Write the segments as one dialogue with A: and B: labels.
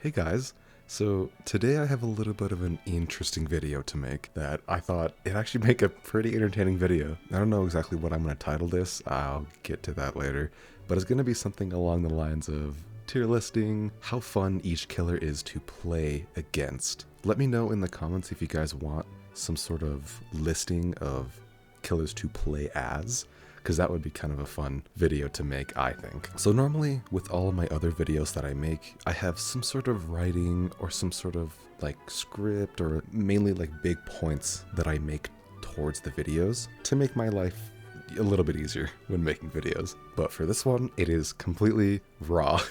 A: Hey guys, so today I have a little bit of an interesting video to make that I thought it'd actually make a pretty entertaining video. I don't know exactly what I'm going to title this, I'll get to that later, but it's going to be something along the lines of tier listing, how fun each killer is to play against. Let me know in the comments if you guys want some sort of listing of killers to play as, because that would be kind of a fun video to make, I think. So normally, with all of my other videos that I make, I have some sort of writing or some sort of like script or mainly like big points that I make towards the videos to make my life a little bit easier when making videos. But for this one, it is completely raw.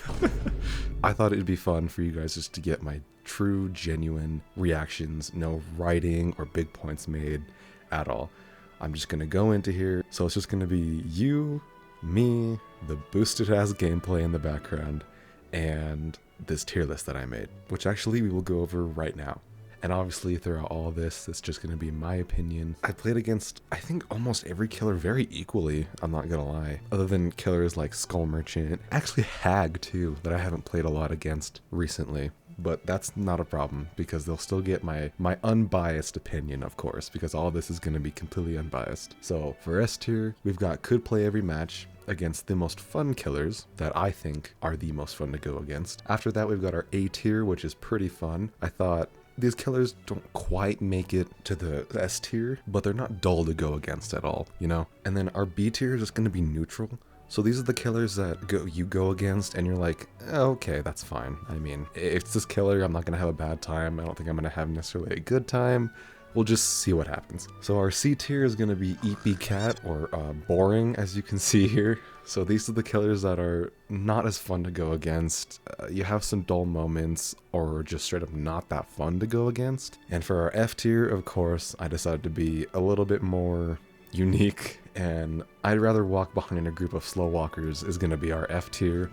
A: I thought it'd be fun for you guys just to get my true, genuine reactions, no writing or big points made at all. I'm just gonna go into here, so it's just gonna be you, me, the boosted ass gameplay in the background, and this tier list that I made, which actually we will go over right now. And obviously throughout all of this, it's just gonna be my opinion. I played against, I think, almost every killer very equally, I'm not gonna lie, other than killers like Skull Merchant, actually Hag too, that I haven't played a lot against recently. But that's not a problem, because they'll still get my unbiased opinion, of course, because all this is going to be completely unbiased. So for S tier, we've got could play every match against the most fun killers that I think are the most fun to go against. After that, we've got our A tier, which is pretty fun. I thought these killers don't quite make it to the S tier, but they're not dull to go against at all, you know? And then our B tier is just going to be neutral. So these are the killers that you go against and you're like, okay, that's fine. I mean, if it's this killer, I'm not going to have a bad time. I don't think I'm going to have necessarily a good time. We'll just see what happens. So our C tier is going to be EP Cat, or boring, as you can see here. So these are the killers that are not as fun to go against. You have some dull moments, or just straight up not that fun to go against. And for our F tier, of course, I decided to be a little bit more unique, and I'd rather walk behind a group of slow walkers is going to be our F tier.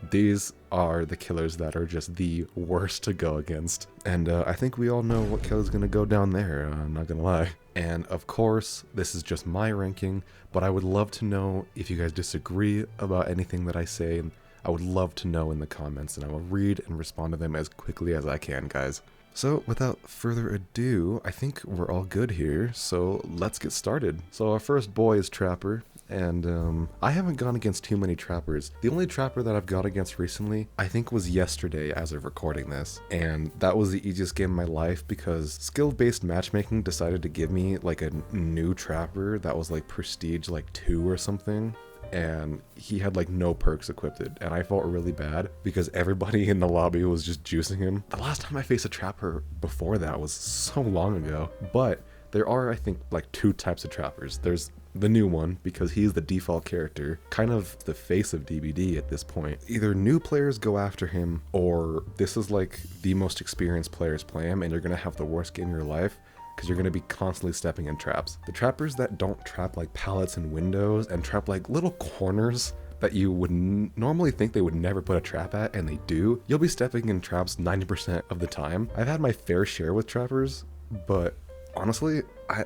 A: These are the killers that are just the worst to go against, and I think we all know what killer's going to go down there, I'm not going to lie. And of course, this is just my ranking, but I would love to know if you guys disagree about anything that I say, and I would love to know in the comments, and I will read and respond to them as quickly as I can, guys. So without further ado, I think we're all good here, so let's get started. So our first boy is Trapper, and I haven't gone against too many Trappers. The only Trapper that I've got against recently, I think, was yesterday as of recording this, and that was the easiest game of my life because skill-based matchmaking decided to give me like a new Trapper that was like Prestige like 2 or something. And he had like no perks equipped, and I felt really bad because everybody in the lobby was just juicing him. The last time I faced a Trapper before that was so long ago, but there are, I think, like 2 types of Trappers. There's the new one, because he's the default character, kind of the face of DBD at this point. Either new players go after him, or this is like the most experienced players play him, and you're gonna have the worst game of your life, because you're going to be constantly stepping in traps. The trappers that don't trap like pallets and windows and trap like little corners that you would normally think they would never put a trap at, and they do, you'll be stepping in traps 90% of the time. I've had my fair share with trappers, but honestly, I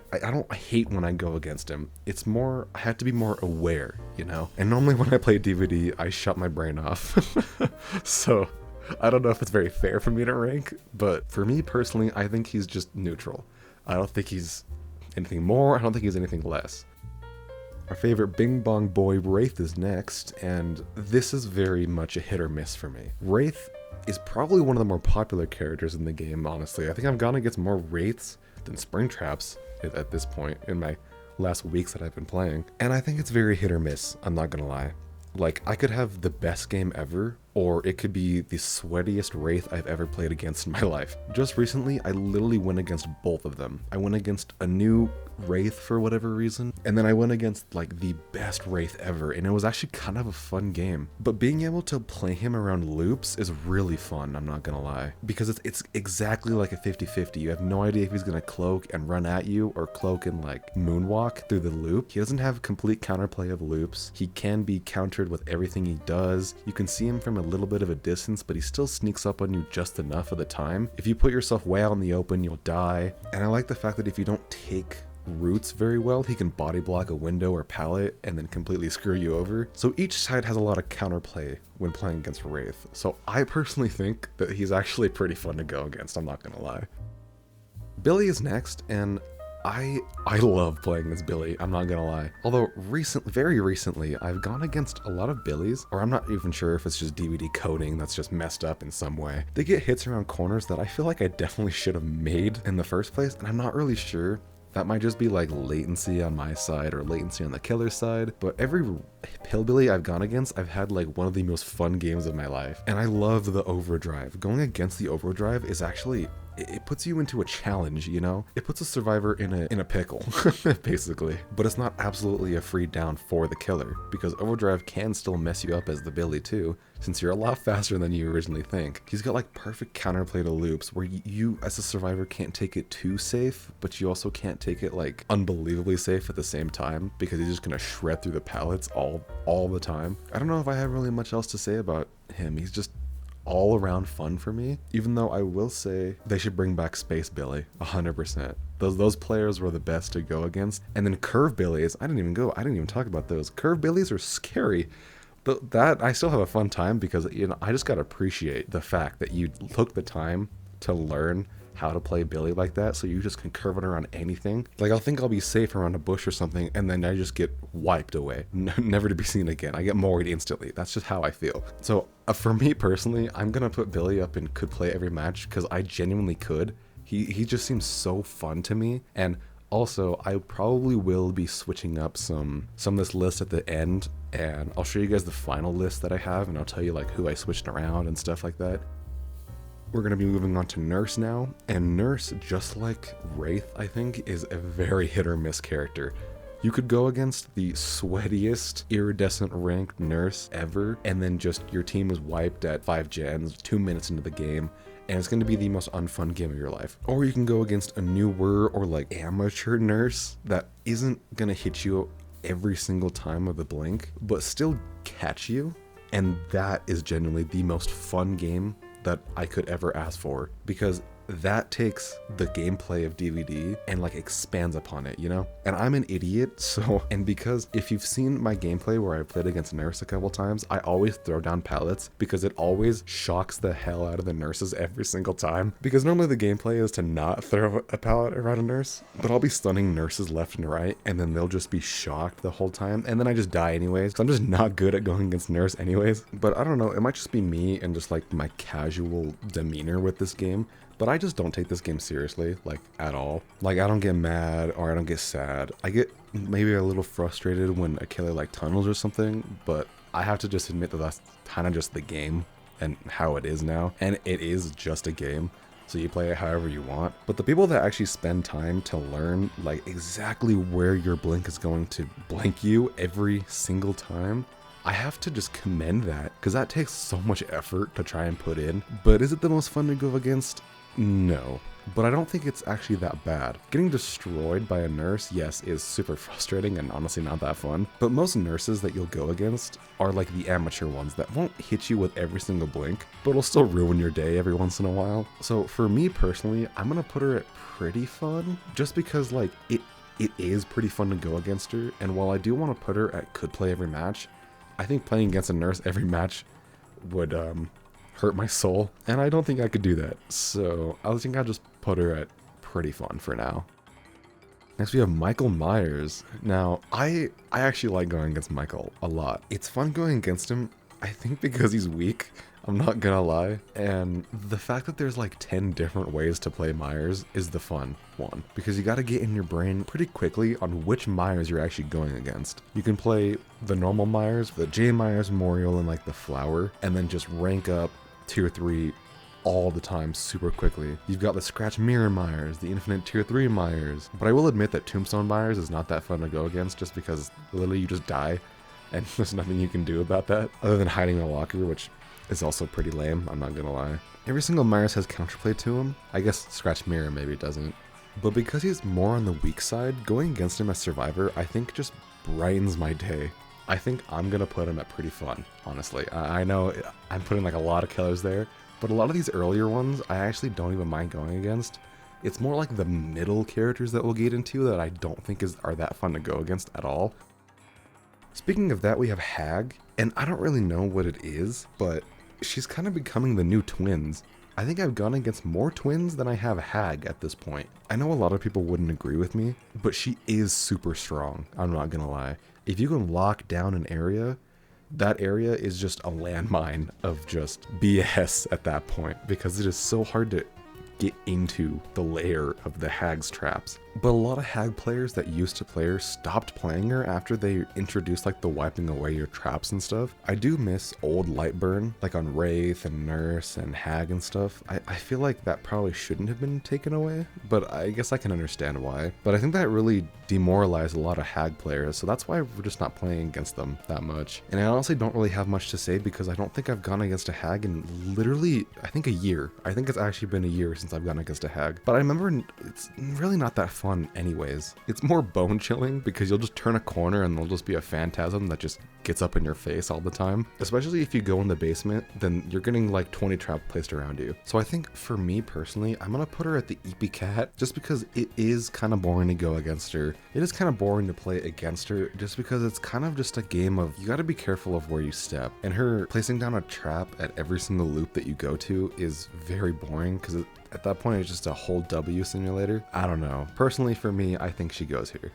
A: hate when I go against him. It's more, I have to be more aware, you know? And normally when I play DVD, I shut my brain off. So I don't know if it's very fair for me to rank, but for me personally, I think he's just neutral. I don't think he's anything more, I don't think he's anything less. Our favorite Bing Bong Boy, Wraith, is next, and this is very much a hit or miss for me. Wraith is probably one of the more popular characters in the game, honestly. I think I've gone against more Wraiths than Springtraps at this point in my last weeks that I've been playing. And I think it's very hit or miss, I'm not gonna lie. Like, I could have the best game ever, or it could be the sweatiest Wraith I've ever played against in my life. Just recently, I literally went against both of them. I went against a new Wraith for whatever reason, and then I went against like the best Wraith ever, and it was actually kind of a fun game. But being able to play him around loops is really fun, I'm not gonna lie, because it's exactly like a 50-50. You have no idea if he's gonna cloak and run at you, or cloak and like moonwalk through the loop. He doesn't have complete counterplay of loops. He can be countered with everything he does. You can see him from a little bit of a distance, but he still sneaks up on you just enough of the time. If you put yourself way out in the open, you'll die. And I like the fact that if you don't take roots very well. He can body block a window or pallet and then completely screw you over. So each side has a lot of counterplay when playing against Wraith. So I personally think that he's actually pretty fun to go against, I'm not gonna lie. Billy is next, and I love playing as Billy, I'm not gonna lie. Although very recently, I've gone against a lot of Billies, or I'm not even sure if it's just DVD coding that's just messed up in some way. They get hits around corners that I feel like I definitely should have made in the first place, and I'm not really sure. That might just be like latency on my side or latency on the killer's side, but every hillbilly I've gone against, I've had like one of the most fun games of my life. And I love the overdrive. Going against the overdrive is actually, it puts you into a challenge, you know? It puts a survivor in a pickle, basically. But it's not absolutely a free down for the killer, because overdrive can still mess you up as the Billy too, since you're a lot faster than you originally think. He's got like perfect counterplay to loops where you as a survivor can't take it too safe, but you also can't take it like unbelievably safe at the same time, because he's just gonna shred through the pallets all the time. I don't know if I have really much else to say about him. He's just all around fun for me, even though I will say they should bring back Space Billy 100%. Those players were the best to go against. And then Curve Billies, I didn't even talk about those. Curve Billies are scary. But that, I still have a fun time because, you know, I just gotta appreciate the fact that you took the time to learn how to play Billy like that, so you just can curve it around anything. Like, I'll think I'll be safe around a bush or something, and then I just get wiped away, never to be seen again. I get mowed instantly. That's just how I feel. So for me personally, I'm gonna put Billy up in could play every match, because I genuinely could. He just seems so fun to me. And also, I probably will be switching up some of this list at the end, and I'll show you guys the final list that I have, and I'll tell you like who I switched around and stuff like that. We're going to be moving on to Nurse now, and Nurse, just like Wraith, I think, is a very hit or miss character. You could go against the sweatiest iridescent ranked Nurse ever, and then just your team is wiped at 5 gens, 2 minutes into the game, and it's going to be the most unfun game of your life. Or you can go against a newer or like amateur Nurse that isn't going to hit you every single time of the blink, but still catch you, and that is genuinely the most fun game that I could ever ask for, because that takes the gameplay of DVD and like expands upon it, you know? And I'm an idiot, so, and because if you've seen my gameplay where I played against Nurse a couple times, I always throw down pallets because it always shocks the hell out of the nurses every single time. Because normally the gameplay is to not throw a pallet around a nurse, but I'll be stunning nurses left and right, and then they'll just be shocked the whole time, and then I just die anyways, so I'm just not good at going against Nurse anyways. But I don't know, it might just be me and just like my casual demeanor with this game, but I just don't take this game seriously, like, at all. Like, I don't get mad, or I don't get sad. I get maybe a little frustrated when a killer, like, tunnels or something, but I have to just admit that that's kind of just the game, and how it is now. And it is just a game, so you play it however you want. But the people that actually spend time to learn, like, exactly where your blink is going to blink you every single time, I have to just commend that, because that takes so much effort to try and put in. But is it the most fun to go against? No, but I don't think it's actually that bad. Getting destroyed by a nurse, yes, is super frustrating and honestly not that fun, but most nurses that you'll go against are like the amateur ones that won't hit you with every single blink, but will still ruin your day every once in a while. So for me personally, I'm gonna put her at pretty fun, just because like it is pretty fun to go against her, and while I do want to put her at could play every match, I think playing against a nurse every match would hurt my soul, and I don't think I could do that, so I think I'll just put her at pretty fun for now. Next we have Michael Myers. Now, I actually like going against Michael a lot. It's fun going against him, I think because he's weak, I'm not gonna lie, and the fact that there's like 10 different ways to play Myers is the fun one, because you gotta get in your brain pretty quickly on which Myers you're actually going against. You can play the normal Myers, the J. Myers Memorial, and like the Flower, and then just rank up tier 3 all the time super quickly. You've got the Scratch Mirror Myers, the Infinite tier 3 Myers, but I will admit that Tombstone Myers is not that fun to go against, just because literally you just die and there's nothing you can do about that other than hiding in a locker, which is also pretty lame, I'm not gonna lie. Every single Myers has counterplay to him. I guess Scratch Mirror maybe doesn't, but because he's more on the weak side, going against him as Survivor I think just brightens my day. I think I'm gonna put him at pretty fun, honestly. I know I'm putting like a lot of killers there, but a lot of these earlier ones I actually don't even mind going against, It's more like the middle characters that we'll get into that I don't think are that fun to go against at all. Speaking of that, we have Hag, and I don't really know what it is, but she's kind of becoming the new twins. I think I've gone against more twins than I have Hag at this point. I know a lot of people wouldn't agree with me, but she is super strong, I'm not gonna lie. If you can lock down an area, that area is just a landmine of just BS at that point, because it is so hard to get into the lair of the Hag's traps. But a lot of Hag players that used to play her stopped playing her after they introduced like the wiping away your traps and stuff. I do miss old Lightburn, like on Wraith and Nurse and Hag and stuff. I feel like that probably shouldn't have been taken away, but I guess I can understand why. But I think that really demoralized a lot of Hag players, so that's why we're just not playing against them that much. And I honestly don't really have much to say because I don't think I've gone against a Hag in literally, I think a year. I think it's actually been a year since I've gone against a Hag. But I remember it's really not that fun anyways. It's more bone chilling because you'll just turn a corner and there'll just be a phantasm that just gets up in your face all the time. Especially if you go in the basement, then you're getting like 20 traps placed around you. So I think for me personally, I'm gonna put her at the EP Cat just because it is kind of boring to go against her. It is kind of boring to play against her just because it's kind of just a game of you gotta be careful of where you step. And her placing down a trap at every single loop that you go to is very boring because at that point it's just a whole W simulator. I don't know. Personally for me, I think she goes here.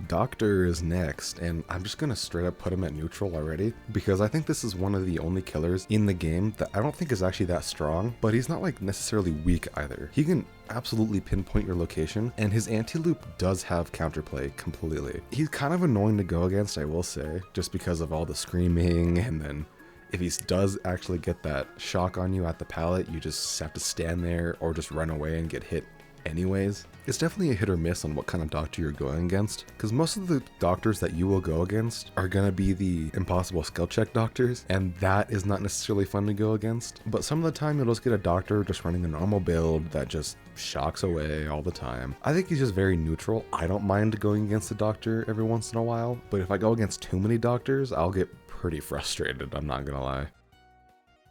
A: Doctor is next, and I'm just gonna straight up put him at neutral already because I think this is one of the only killers in the game that I don't think is actually that strong, but he's not like necessarily weak either. He can absolutely pinpoint your location, and his anti-loop does have counterplay completely. He's kind of annoying to go against, I will say, just because of all the screaming, and then if he does actually get that shock on you at the pallet, you just have to stand there or just run away and get hit anyways. It's definitely a hit or miss on what kind of doctor you're going against, because most of the doctors that you will go against are going to be the impossible skill check doctors, and that is not necessarily fun to go against. But some of the time you'll just get a doctor just running a normal build that just shocks away all the time. I think he's just very neutral. I don't mind going against a doctor every once in a while, but if I go against too many doctors, I'll get pretty frustrated, I'm not gonna lie.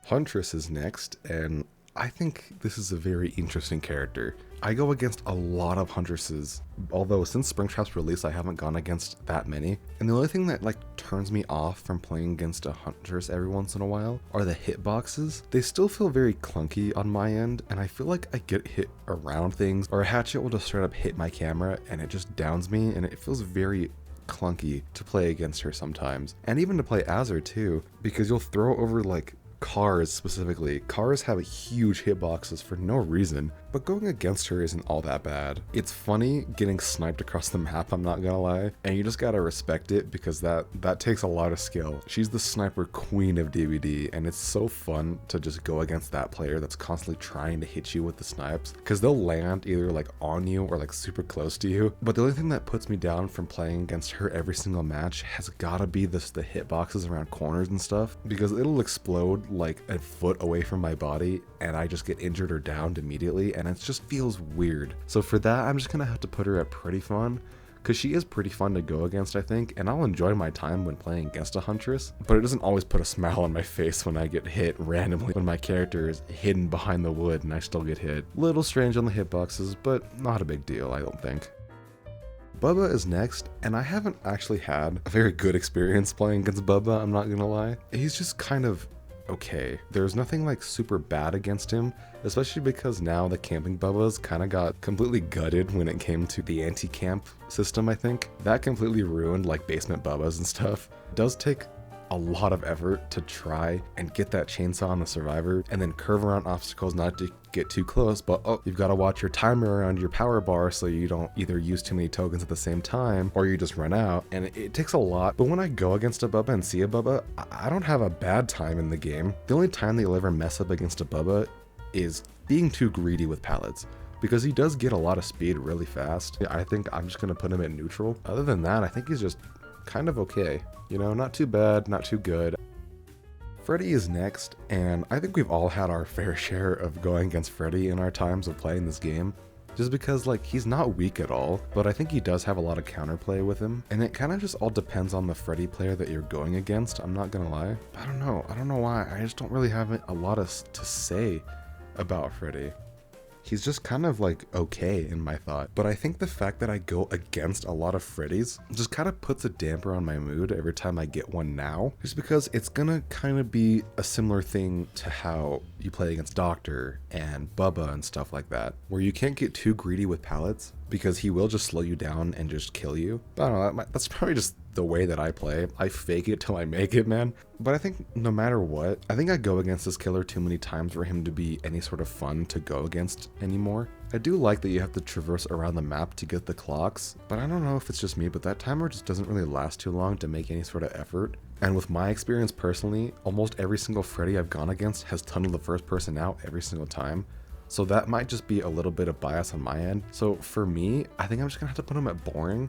A: Huntress is next, and I think this is a very interesting character. I go against a lot of Huntresses, although since Springtrap's release I haven't gone against that many. And the only thing that like turns me off from playing against a Huntress every once in a while are the hitboxes. They still feel very clunky on my end, and I feel like I get hit around things, or a hatchet will just straight up hit my camera and it just downs me, and it feels very clunky to play against her sometimes. And even to play as her too, because you'll throw over like cars specifically. Cars have huge hitboxes for no reason, but going against her isn't all that bad. It's funny getting sniped across the map, I'm not gonna lie, and you just gotta respect it because that takes a lot of skill. She's the sniper queen of DBD, and it's so fun to just go against that player that's constantly trying to hit you with the snipes, because they'll land either like on you or like super close to you. But the only thing that puts me down from playing against her every single match has gotta be the hitboxes around corners and stuff, because it'll explode like a foot away from my body and I just get injured or downed immediately, and it just feels weird. So for that, I'm just gonna have to put her at pretty fun, because she is pretty fun to go against, I think, and I'll enjoy my time when playing against a Huntress, but it doesn't always put a smile on my face when I get hit randomly when my character is hidden behind the wood and I still get hit. Little strange on the hitboxes, but not a big deal, I don't think. Bubba is next, and I haven't actually had a very good experience playing against Bubba, I'm not gonna lie. He's just kind of okay. There's nothing like super bad against him, especially because now the camping Bubbas kind of got completely gutted when it came to the anti-camp system, I think. That completely ruined like basement Bubbas and stuff. It does take a lot of effort to try and get that chainsaw on the survivor and then curve around obstacles not to get too close, but oh, you've got to watch your timer around your power bar so you don't either use too many tokens at the same time or you just run out, and it takes a lot. But when I go against a Bubba and see a Bubba, I don't have a bad time in the game. The only time that you'll ever mess up against a Bubba is being too greedy with pallets, because he does get a lot of speed really fast. I think I'm just gonna put him at neutral. Other than that, I think he's just kind of okay. You know, not too bad, not too good. Freddy is next, and I think we've all had our fair share of going against Freddy in our times of playing this game. Just because, like, he's not weak at all, but I think he does have a lot of counterplay with him, and it kind of just all depends on the Freddy player that you're going against, I'm not gonna lie. I don't know why, I just don't really have a lot to say about Freddy. he's just kind of like okay in my thought. But I think the fact that I go against a lot of Freddy's just kind of puts a damper on my mood every time I get one now, just because it's gonna kind of be a similar thing to how you play against Doctor and Bubba and stuff like that, where you can't get too greedy with pallets because he will just slow you down and just kill you. But I don't know, that's probably just the way that I play. I fake it till I make it, man. But I think no matter what, I think I go against this killer too many times for him to be any sort of fun to go against anymore. I do like that you have to traverse around the map to get the clocks, but I don't know if it's just me, but that timer just doesn't really last too long to make any sort of effort. And with my experience personally, almost every single Freddy I've gone against has tunneled the first person out every single time. So that might just be a little bit of bias on my end. So for me, I think I'm just gonna have to put him at boring,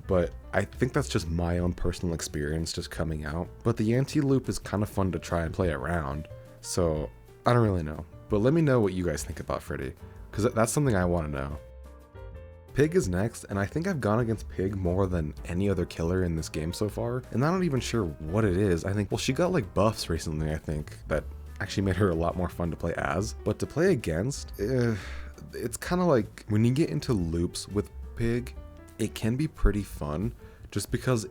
A: but I think that's just my own personal experience just coming out. But the anti-loop is kind of fun to try and play around, so I don't really know. But let me know what you guys think about Freddy, because that's something I want to know. Pig is next, and I think I've gone against Pig more than any other killer in this game so far, and I'm not even sure what it is. I think, well, she got like buffs recently, I think, that actually made her a lot more fun to play as. But to play against, it's kind of like when you get into loops with Pig, it can be pretty fun just because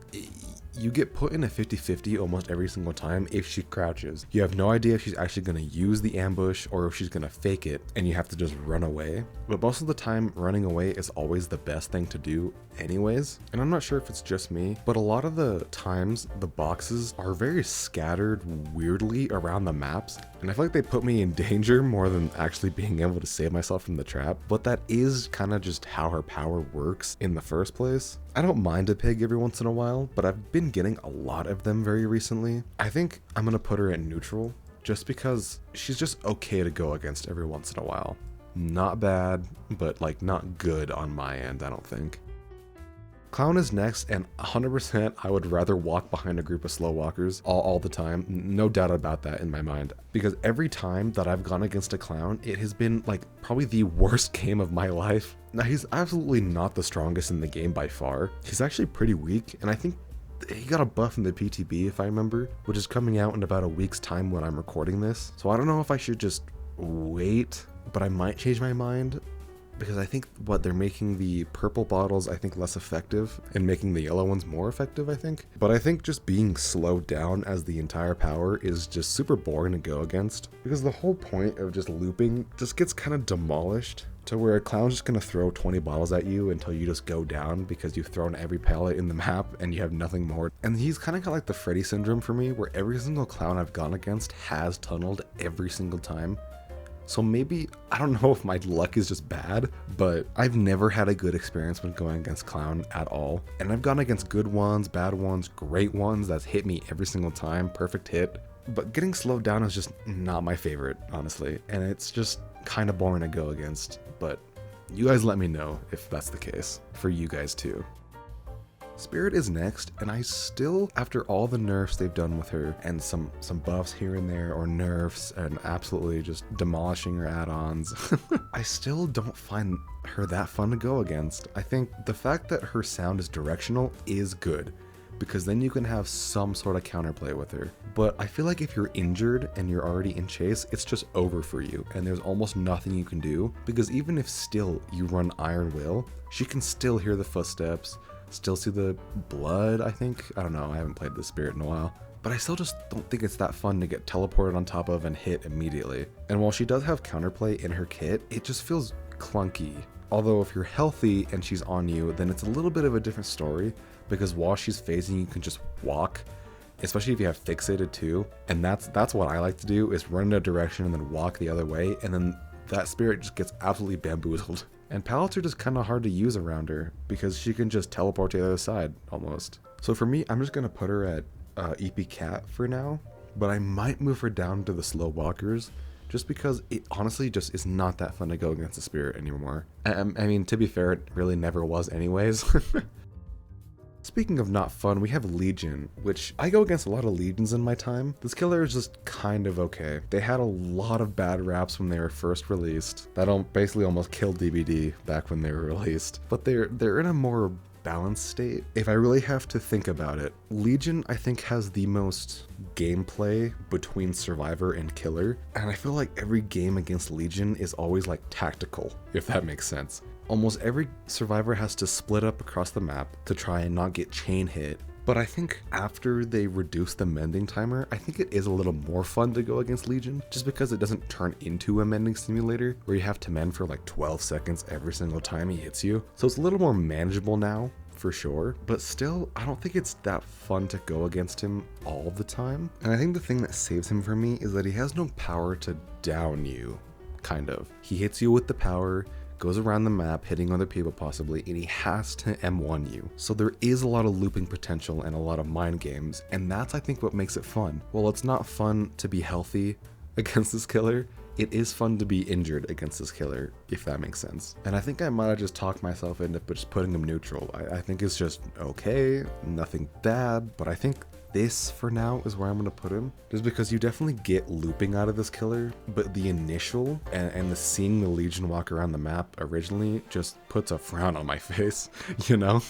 A: you get put in a 50-50 almost every single time if she crouches. You have no idea if she's actually going to use the ambush or if she's going to fake it, and you have to just run away. But most of the time, running away is always the best thing to do anyways. And I'm not sure if it's just me, but a lot of the times the boxes are very scattered weirdly around the maps, and I feel like they put me in danger more than actually being able to save myself from the trap. But that is kind of just how her power works in the first place. I don't mind a Pig every once in a while, but I've been getting a lot of them very recently. I think I'm gonna put her in neutral just because she's just okay to go against every once in a while. Not bad, but like not good on my end, I don't think. Clown is next, and 100% I would rather walk behind a group of slow walkers all the time. No doubt about that in my mind. Because every time that I've gone against a clown, it has been like probably the worst game of my life. Now, he's absolutely not the strongest in the game by far. He's actually pretty weak, and I think he got a buff in the PTB if I remember, which is coming out in about a week's time when I'm recording this. So I don't know if I should just wait, but I might change my mind. Because I think they're making the purple bottles, I think, less effective and making the yellow ones more effective, I think. But I think just being slowed down as the entire power is just super boring to go against, because the whole point of just looping just gets kind of demolished to where a clown's just gonna throw 20 bottles at you until you just go down because you've thrown every pallet in the map and you have nothing more. And he's kind of got like the Freddy syndrome for me, where every single clown I've gone against has tunneled every single time. So maybe, I don't know if my luck is just bad, but I've never had a good experience when going against Clown at all. And I've gone against good ones, bad ones, great ones that's hit me every single time, perfect hit. But getting slowed down is just not my favorite, honestly. And it's just kind of boring to go against. But you guys let me know if that's the case for you guys too. Spirit is next, and I still, after all the nerfs they've done with her, and some buffs here and there, or nerfs, and absolutely just demolishing her add-ons, I still don't find her that fun to go against. I think the fact that her sound is directional is good, because then you can have some sort of counterplay with her. But I feel like if you're injured and you're already in chase, it's just over for you, and there's almost nothing you can do, because even if still you run Iron Will, she can still hear the footsteps, still see the blood, I think. I don't know, I haven't played this Spirit in a while. But I still just don't think it's that fun to get teleported on top of and hit immediately. And while she does have counterplay in her kit, it just feels clunky. Although if you're healthy and she's on you, then it's a little bit of a different story, because while she's phasing, you can just walk, especially if you have fixated too. And that's what I like to do, is run in a direction and then walk the other way, and then that Spirit just gets absolutely bamboozled. And pallets are just kind of hard to use around her, because she can just teleport to the other side, almost. So for me, I'm just going to put her at EP Cat for now, but I might move her down to the slow walkers, just because it honestly just is not that fun to go against the Spirit anymore. I mean, to be fair, it really never was anyways. Speaking of not fun, we have Legion, which I go against a lot of Legions in my time. This killer is just kind of okay. They had a lot of bad raps when they were first released. That basically almost killed DBD back when they were released. But they're in a more balanced state. If I really have to think about it, Legion I think has the most gameplay between survivor and killer, and I feel like every game against Legion is always like tactical, if that makes sense. Almost every survivor has to split up across the map to try and not get chain hit. But I think after they reduce the mending timer, I think it is a little more fun to go against Legion, just because it doesn't turn into a mending simulator where you have to mend for like 12 seconds every single time he hits you. So it's a little more manageable now, for sure, but still, I don't think it's that fun to go against him all the time. And I think the thing that saves him for me is that he has no power to down you, kind of. He hits you with the power, goes around the map hitting other people possibly, and he has to M1 you. So there is a lot of looping potential and a lot of mind games, and that's I think what makes it fun. Well, it's not fun to be healthy against this killer, it is fun to be injured against this killer, if that makes sense. And I think I might have just talked myself into just putting him neutral. I think it's just okay, nothing bad, but I think this for now is where I'm gonna put him, just because you definitely get looping out of this killer, but the initial and the seeing the Legion walk around the map originally just puts a frown on my face, you know?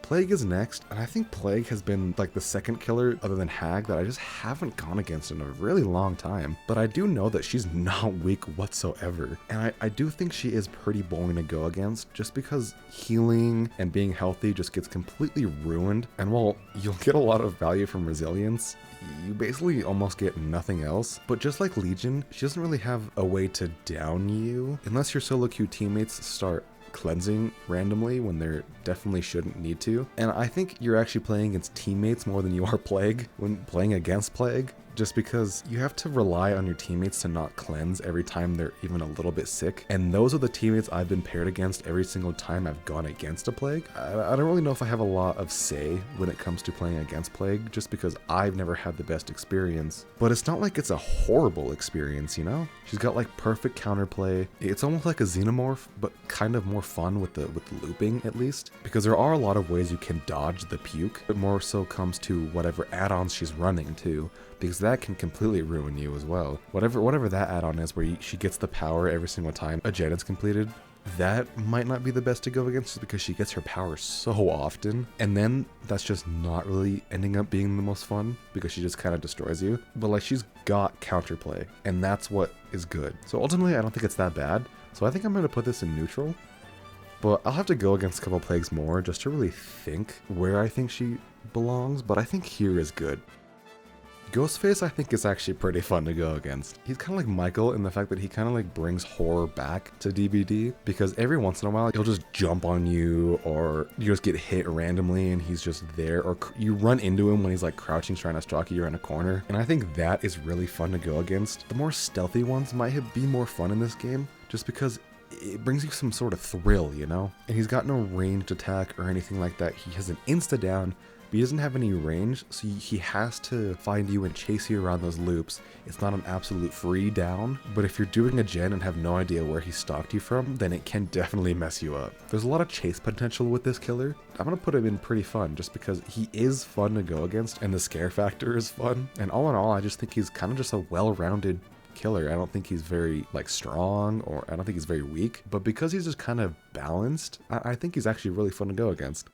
A: Plague is next, and I think Plague has been like the second killer other than Hag that I just haven't gone against in a really long time. But I do know that she's not weak whatsoever, and I do think she is pretty boring to go against just because healing and being healthy just gets completely ruined. And while you'll get a lot of value from resilience, you basically almost get nothing else. But just like Legion, she doesn't really have a way to down you unless your solo queue teammates start cleansing randomly when they definitely shouldn't need to. And I think you're actually playing against teammates more than you are Plague when playing against Plague, just because you have to rely on your teammates to not cleanse every time they're even a little bit sick. And those are the teammates I've been paired against every single time I've gone against a Plague. I don't really know if I have a lot of say when it comes to playing against Plague, just because I've never had the best experience. But it's not like it's a horrible experience, you know? She's got like perfect counterplay. It's almost like a xenomorph, but kind of more fun with the looping at least, because there are a lot of ways you can dodge the puke. It more so comes to whatever add-ons she's running too, because that can completely ruin you as well. Whatever that add-on is where she gets the power every single time a gen is completed, that might not be the best to go against just because she gets her power so often, and then that's just not really ending up being the most fun because she just kind of destroys you. But like, she's got counterplay, and that's what is good. So ultimately I don't think it's that bad, so I think I'm going to put this in neutral. But I'll have to go against a couple Plagues more just to really think where I think she belongs, but I think here is good. Ghostface I think is actually pretty fun to go against. He's kind of like Michael in the fact that he kind of like brings horror back to DBD, because every once in a while he'll just jump on you, or you just get hit randomly and he's just there, or you run into him when he's like crouching trying to stalk you around a corner. And I think that is really fun to go against. The more stealthy ones might be more fun in this game, just because it brings you some sort of thrill, you know? And he's got no ranged attack or anything like that. He has an insta down, but he doesn't have any range, so he has to find you and chase you around those loops. It's not an absolute free down, but if you're doing a gen and have no idea where he stalked you from, then it can definitely mess you up. There's a lot of chase potential with this killer. I'm gonna put him in pretty fun just because he is fun to go against and the scare factor is fun. And all in all, I just think he's kind of just a well-rounded killer. I don't think he's very like strong, or I don't think he's very weak, but because he's just kind of balanced, I think he's actually really fun to go against.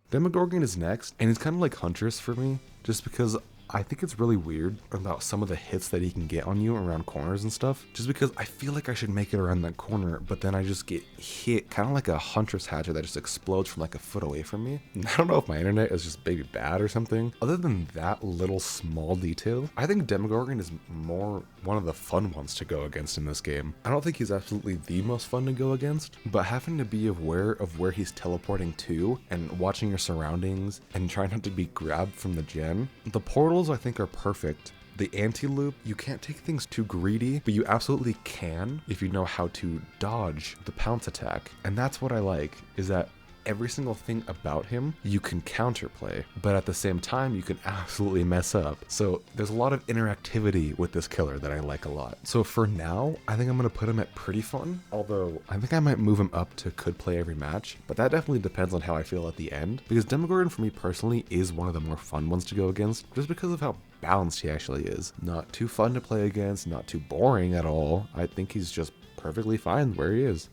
A: Demogorgon is next, and he's kind of like Huntress for me, just because I think it's really weird about some of the hits that he can get on you around corners and stuff, just because I feel like I should make it around that corner, but then I just get hit kind of like a Huntress hatchet that just explodes from like a foot away from me. I don't know if my internet is just maybe bad or something. Other than that little small detail, I think Demogorgon is more one of the fun ones to go against in this game. I don't think he's absolutely the most fun to go against, but having to be aware of where he's teleporting to and watching your surroundings and trying not to be grabbed from the gen. The portals I think are perfect. The anti-loop, you can't take things too greedy, but you absolutely can if you know how to dodge the pounce attack. And that's what I like, is that every single thing about him you can counterplay, but at the same time you can absolutely mess up. So there's a lot of interactivity with this killer that I like a lot. So for now, I think I'm gonna put him at pretty fun, although I think I might move him up to could play every match, but that definitely depends on how I feel at the end, because Demogorgon for me personally is one of the more fun ones to go against, just because of how balanced he actually is. Not too fun to play against, not too boring at all. I think he's just perfectly fine where he is.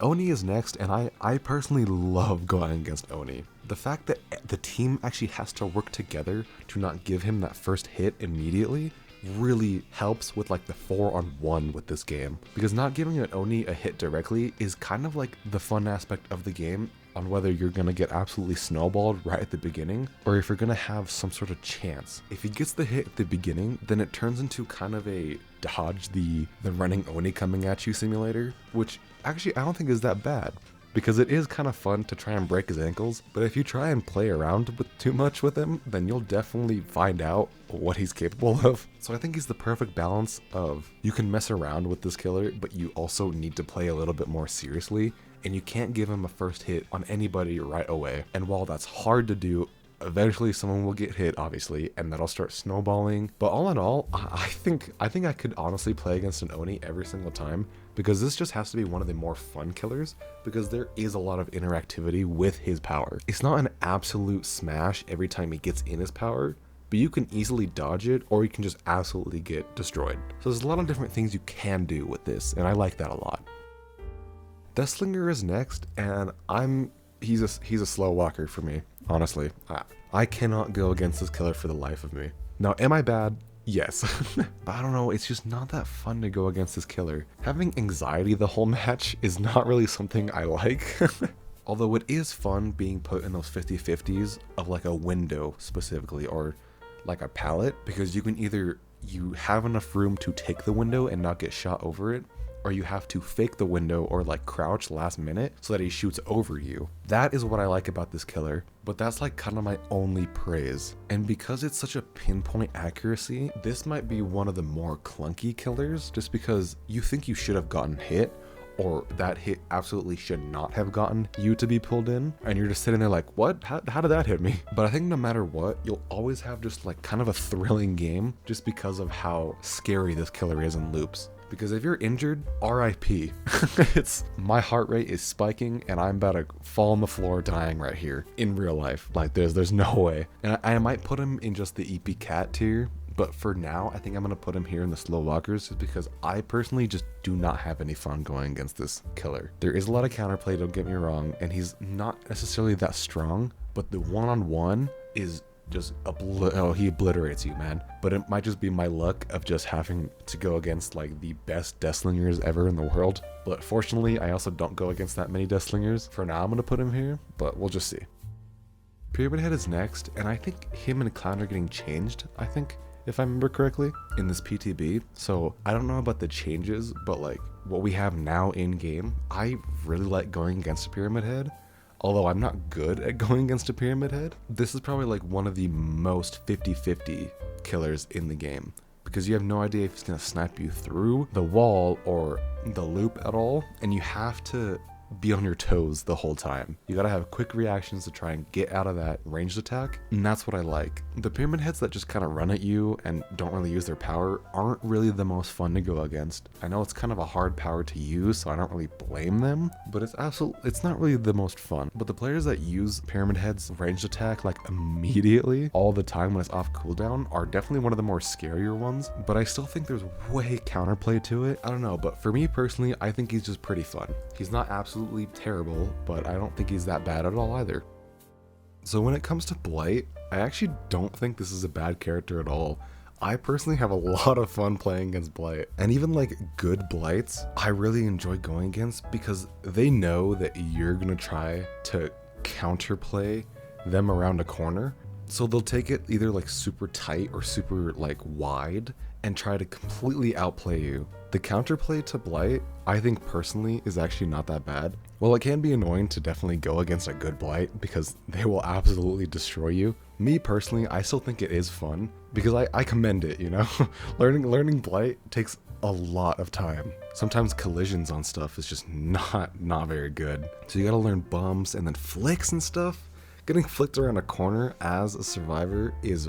A: Oni is next, and I personally love going against Oni. The fact that the team actually has to work together to not give him that first hit immediately really helps with like the 4-on-1 with this game. Because not giving an Oni a hit directly is kind of like the fun aspect of the game on whether you're gonna get absolutely snowballed right at the beginning or if you're gonna have some sort of chance. If he gets the hit at the beginning, then it turns into kind of a dodge the running Oni coming at you simulator, which actually I don't think is that bad. Because it is kind of fun to try and break his ankles, but if you try and play around with too much with him, then you'll definitely find out what he's capable of. So I think he's the perfect balance of you can mess around with this killer, but you also need to play a little bit more seriously, and you can't give him a first hit on anybody right away. And while that's hard to do, eventually someone will get hit, obviously, and that'll start snowballing. But all in all, I think I could honestly play against an Oni every single time, because this just has to be one of the more fun killers, because there is a lot of interactivity with his power. It's not an absolute smash every time he gets in his power, but you can easily dodge it, or you can just absolutely get destroyed. So there's a lot of different things you can do with this, and I like that a lot. Deslinger is next, and he's a slow walker for me, honestly. I cannot go against this killer for the life of me. Now, am I bad? Yes. But I don't know, it's just not that fun to go against this killer. Having anxiety the whole match is not really something I like. Although it is fun being put in those 50-50s of like a window specifically, or like a pallet, because you can either you have enough room to take the window and not get shot over it, or you have to fake the window or like crouch last minute so that he shoots over you. That is what I like about this killer, but that's like kind of my only praise. And because it's such a pinpoint accuracy, this might be one of the more clunky killers, just because you think you should have gotten hit, or that hit absolutely should not have gotten you to be pulled in, and you're just sitting there like, what? How did that hit me? But I think no matter what, you'll always have just like kind of a thrilling game just because of how scary this killer is in loops. Because if you're injured, RIP. It's my heart rate is spiking and I'm about to fall on the floor dying right here in real life. Like there's no way. And I might put him in just the EP cat tier, but for now, I think I'm gonna put him here in the slow walkers just because I personally just do not have any fun going against this killer. There is a lot of counterplay, don't get me wrong, and he's not necessarily that strong, but the one-on-one is just he obliterates you, man. But it might just be my luck of just having to go against like the best Deslingers ever in the world. But fortunately, I also don't go against that many Deslingers. For now, I'm gonna put him here, but we'll just see. Pyramid Head is next, and I think him and Clown are getting changed, I think, if I remember correctly, in this PTB. So I don't know about the changes, but like what we have now in game, I really like going against a Pyramid Head. Although I'm not good at going against a Pyramid Head, this is probably like one of the most 50-50 killers in the game, because you have no idea if he's gonna snipe you through the wall or the loop at all, and you have to be on your toes the whole time. You gotta have quick reactions to try and get out of that ranged attack, and that's what I like. The Pyramid Heads that just kind of run at you and don't really use their power aren't really the most fun to go against. I know it's kind of a hard power to use, so I don't really blame them, but it's not really the most fun. But the players that use Pyramid Heads ranged attack like immediately all the time when it's off cooldown are definitely one of the more scarier ones, but I still think there's way counterplay to it. I don't know, but for me personally, I think he's just pretty fun. He's not absolutely terrible, but I don't think he's that bad at all either. So when it comes to Blight, I actually don't think this is a bad character at all. I personally have a lot of fun playing against Blight, and even like good Blights, I really enjoy going against because they know that you're gonna try to counterplay them around a corner. So they'll take it either like super tight or super like wide and try to completely outplay you. The counterplay to Blight, I think personally, is actually not that bad. Well, it can be annoying to definitely go against a good Blight because they will absolutely destroy you. Me personally, I still think it is fun because I commend it, you know? Learning Blight takes a lot of time. Sometimes collisions on stuff is just not very good. So you gotta learn bumps and then flicks and stuff. Getting flicked around a corner as a survivor is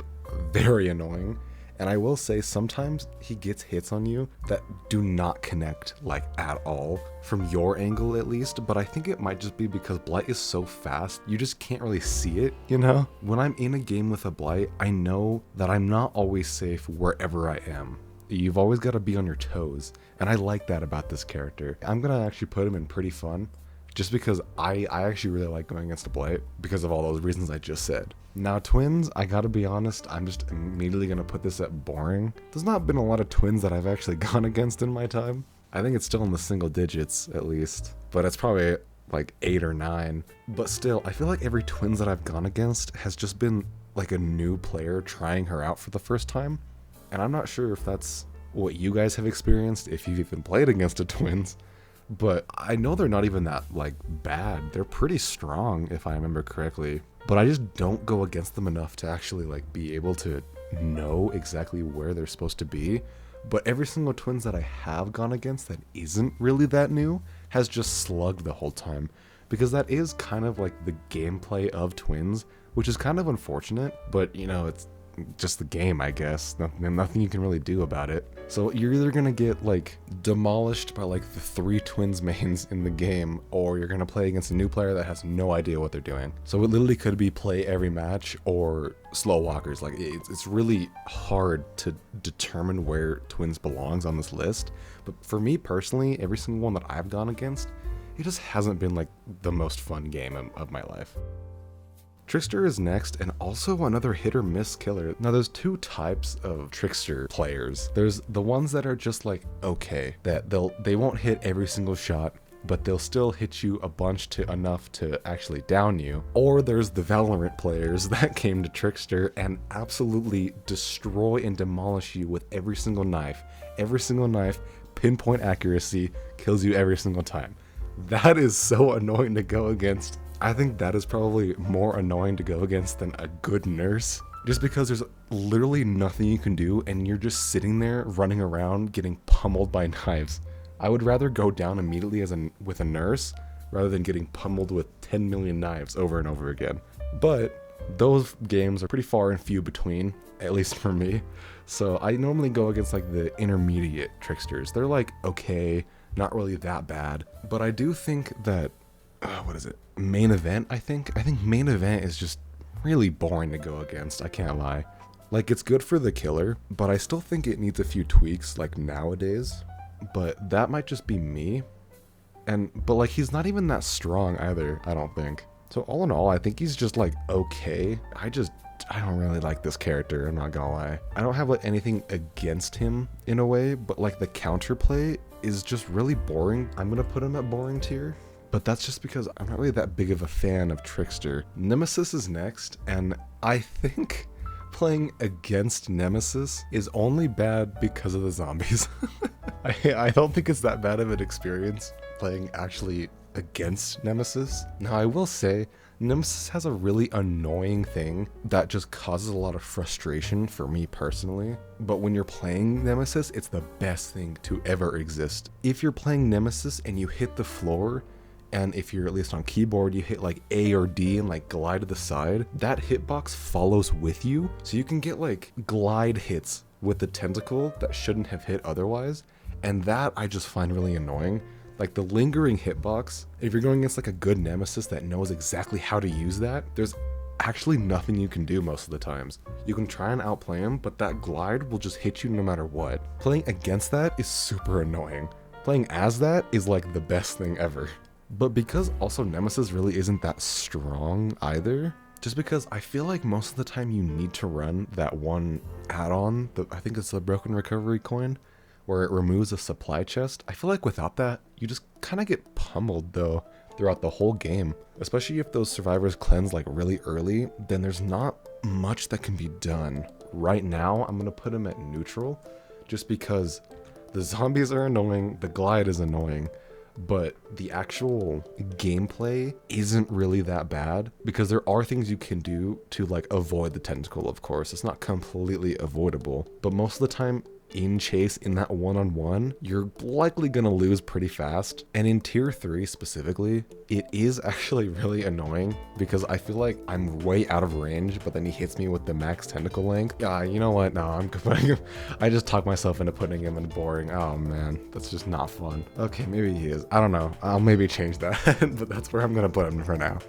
A: very annoying. And I will say sometimes he gets hits on you that do not connect like at all, from your angle at least, but I think it might just be because Blight is so fast, you just can't really see it, you know? When I'm in a game with a Blight, I know that I'm not always safe wherever I am. You've always got to be on your toes, and I like that about this character. I'm gonna actually put him in pretty fun, just because I actually really like going against a Blight because of all those reasons I just said. Now twins, I gotta be honest, I'm just immediately gonna put this at boring. There's not been a lot of twins that I've actually gone against in my time. I think it's still in the single digits at least, but it's probably like 8 or 9. But still, I feel like every twins that I've gone against has just been like a new player trying her out for the first time. And I'm not sure if that's what you guys have experienced, if you've even played against a twins. But I know they're not even that, like, bad. They're pretty strong, if I remember correctly. But I just don't go against them enough to actually, like, be able to know exactly where they're supposed to be. But every single twins that I have gone against that isn't really that new has just slugged the whole time. Because that is kind of like the gameplay of twins, which is kind of unfortunate. But, you know, it's just the game, I guess. Nothing you can really do about it. So you're either gonna get like demolished by like the 3 twins mains in the game, or you're gonna play against a new player that has no idea what they're doing. So it literally could be play every match or slow walkers. Like it's really hard to determine where twins belongs on this list. But for me personally, every single one that I've gone against, it just hasn't been like the most fun game of my life. Trickster is next, and also another hit or miss killer. Now there's 2 types of Trickster players. There's the ones that are just like okay, that they won't hit every single shot, but they'll still hit you a bunch to enough to actually down you. Or there's the Valorant players that came to Trickster and absolutely destroy and demolish you with every single knife. Every single knife, pinpoint accuracy, kills you every single time. That is so annoying to go against. I think that is probably more annoying to go against than a good nurse. Just because there's literally nothing you can do and you're just sitting there running around getting pummeled by knives. I would rather go down immediately with a nurse rather than getting pummeled with 10 million knives over and over again. But those games are pretty far and few between, at least for me. So I normally go against like the intermediate Tricksters. They're like okay, not really that bad. But I do think that what is it? Main event, I think main event is just really boring to go against, I can't lie. Like, it's good for the killer, but I still think it needs a few tweaks, like, nowadays. But that might just be me. But like, he's not even that strong either, I don't think. So all in all, I think he's just like, okay. I don't really like this character, I'm not gonna lie. I don't have like anything against him in a way, but like the counterplay is just really boring. I'm gonna put him at boring tier. But that's just because I'm not really that big of a fan of Trickster. Nemesis is next, and I think playing against Nemesis is only bad because of the zombies. I don't think it's that bad of an experience playing actually against Nemesis. Now I will say, Nemesis has a really annoying thing that just causes a lot of frustration for me personally. But when you're playing Nemesis, it's the best thing to ever exist. If you're playing Nemesis and you hit the floor, and if you're at least on keyboard, you hit like A or D and like glide to the side, that hitbox follows with you. So you can get like glide hits with the tentacle that shouldn't have hit otherwise. And that I just find really annoying. Like the lingering hitbox, if you're going against like a good Nemesis that knows exactly how to use that, there's actually nothing you can do most of the times. You can try and outplay him, but that glide will just hit you no matter what. Playing against that is super annoying. Playing as that is like the best thing ever. But because also Nemesis really isn't that strong either, just because I feel like most of the time you need to run that one add-on, I think it's the Broken Recovery coin, where it removes a supply chest. I feel like without that, you just kind of get pummeled though throughout the whole game. Especially if those survivors cleanse like really early, then there's not much that can be done. Right now, I'm gonna put him at neutral, just because the zombies are annoying, the glide is annoying, but the actual gameplay isn't really that bad because there are things you can do to like avoid the tentacle, of course. It's not completely avoidable, but most of the time in chase in that one-on-one, you're likely gonna lose pretty fast. And in tier 3 specifically, it is actually really annoying because I feel like I'm way out of range, but then he hits me with the max tentacle length. You know what? No, I'm putting him. I just talked myself into putting him in boring. Oh man, that's just not fun. Okay, maybe he is. I don't know. I'll maybe change that, but that's where I'm gonna put him for now.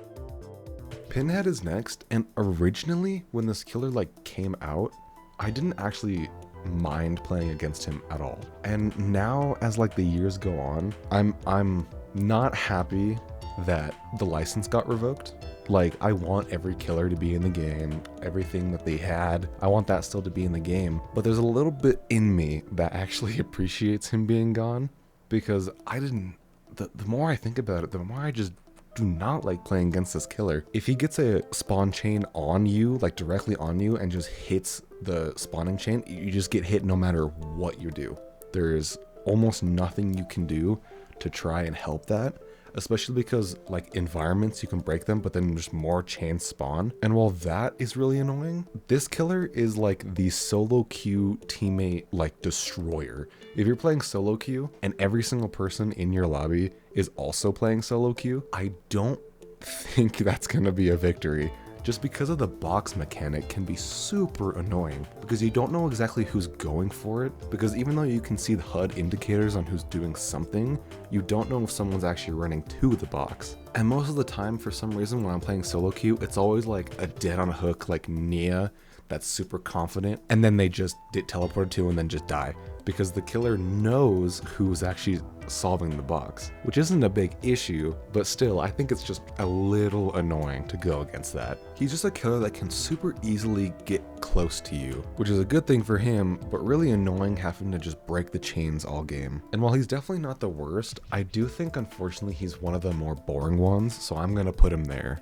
A: Pinhead is next, and originally when this killer like came out, I didn't actually mind playing against him at all. And now as like the years go on, I'm not happy that the license got revoked. Like, I want every killer to be in the game, everything that they had, I want that still to be in the game. But there's a little bit in me that actually appreciates him being gone, because the more I think about it, the more I just do not like playing against this killer. If he gets a spawn chain on you, like directly on you, and just hits the spawning chain, you just get hit no matter what you do. There's almost nothing you can do to try and help that, especially because like environments, you can break them, but then just more chains spawn. And while that is really annoying, this killer is like the solo queue teammate like destroyer. If you're playing solo queue and every single person in your lobby is also playing solo queue, I don't think that's gonna be a victory. Just because of the box mechanic can be super annoying, because you don't know exactly who's going for it, because even though you can see the HUD indicators on who's doing something, you don't know if someone's actually running to the box. And most of the time, for some reason, when I'm playing solo queue, it's always like a dead on a hook like Nia that's super confident, and then they just get teleported to and then just die, because the killer knows who's actually solving the box, which isn't a big issue, but still, I think it's just a little annoying to go against that. He's just a killer that can super easily get close to you, which is a good thing for him, but really annoying having to just break the chains all game. And while he's definitely not the worst, I do think unfortunately he's one of the more boring ones, so I'm gonna put him there.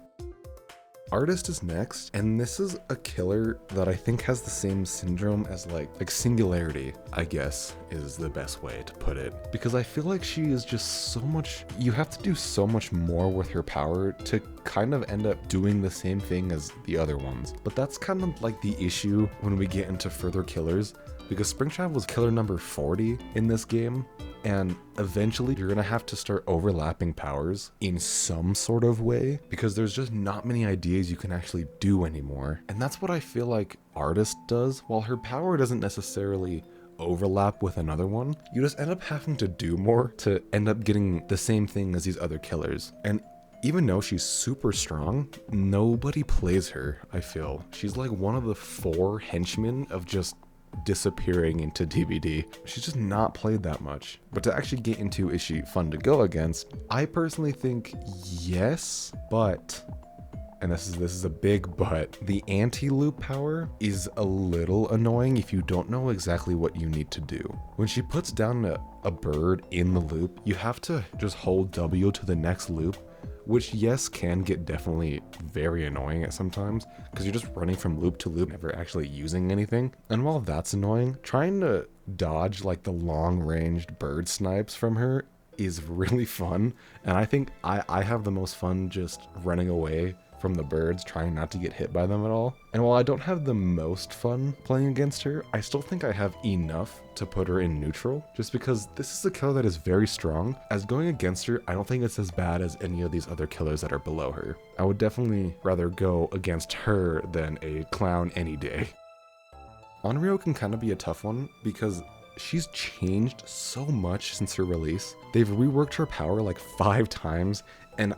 A: Artist is next, and this is a killer that I think has the same syndrome as like Singularity, I guess is the best way to put it, because I feel like she is just so much, you have to do so much more with her power to kind of end up doing the same thing as the other ones. But that's kind of like the issue when we get into further killers, because Springtrap was killer number 40 in this game, and eventually you're gonna have to start overlapping powers in some sort of way, because there's just not many ideas you can actually do anymore. And that's what I feel like Artist does. While her power doesn't necessarily overlap with another one, you just end up having to do more to end up getting the same thing as these other killers. And even though she's super strong, nobody plays her, I feel. She's like one of the 4 henchmen of just disappearing into DBD. She's just not played that much. But to actually get into, is she fun to go against? I personally think yes, but, and this is a big but, the anti-loop power is a little annoying if you don't know exactly what you need to do. When she puts down a bird in the loop, you have to just hold W to the next loop, which yes can get definitely very annoying at sometimes, because you're just running from loop to loop, never actually using anything. And while that's annoying, trying to dodge like the long ranged bird snipes from her is really fun. And I think I have the most fun just running away from the birds, trying not to get hit by them at all. And while I don't have the most fun playing against her, I still think I have enough to put her in neutral, just because this is a killer that is very strong. As going against her, I don't think it's as bad as any of these other killers that are below her. I would definitely rather go against her than a clown any day. Enreo can kind of be a tough one, because she's changed so much since her release. They've reworked her power like 5 times, and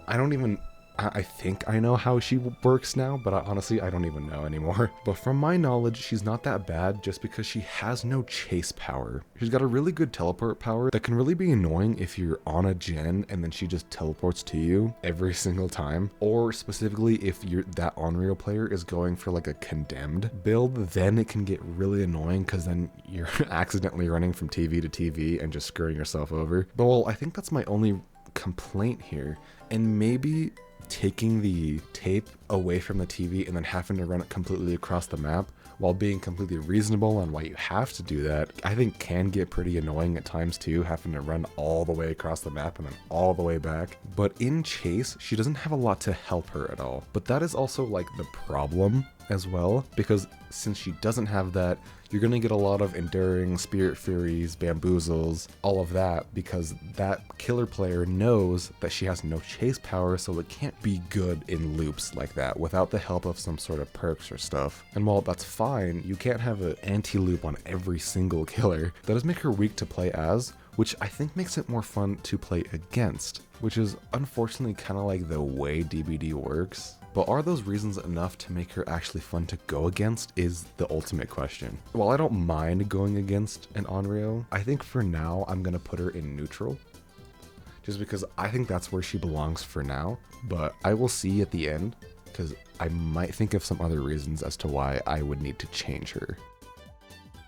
A: I think I know how she works now, but honestly, I don't even know anymore. But from my knowledge, she's not that bad just because she has no chase power. She's got a really good teleport power that can really be annoying if you're on a gen and then she just teleports to you every single time. Or specifically if that Enreo player is going for like a condemned build, then it can get really annoying because then you're accidentally running from TV to TV and just screwing yourself over. But well, I think that's my only complaint here. And maybe taking the tape away from the TV and then having to run it completely across the map, while being completely reasonable on why you have to do that, I think can get pretty annoying at times too, having to run all the way across the map and then all the way back. But in chase, she doesn't have a lot to help her at all. But that is also like the problem as well, because since she doesn't have that, you're gonna get a lot of enduring, spirit furies, bamboozles, all of that, because that killer player knows that she has no chase power, so it can't be good in loops like that without the help of some sort of perks or stuff. And while that's fine, you can't have an anti-loop on every single killer. That does make her weak to play as, which I think makes it more fun to play against, which is unfortunately kind of like the way DBD works. But are those reasons enough to make her actually fun to go against is the ultimate question. While I don't mind going against an Enreo, I think for now I'm gonna put her in neutral, just because I think that's where she belongs for now, but I will see at the end, because I might think of some other reasons as to why I would need to change her.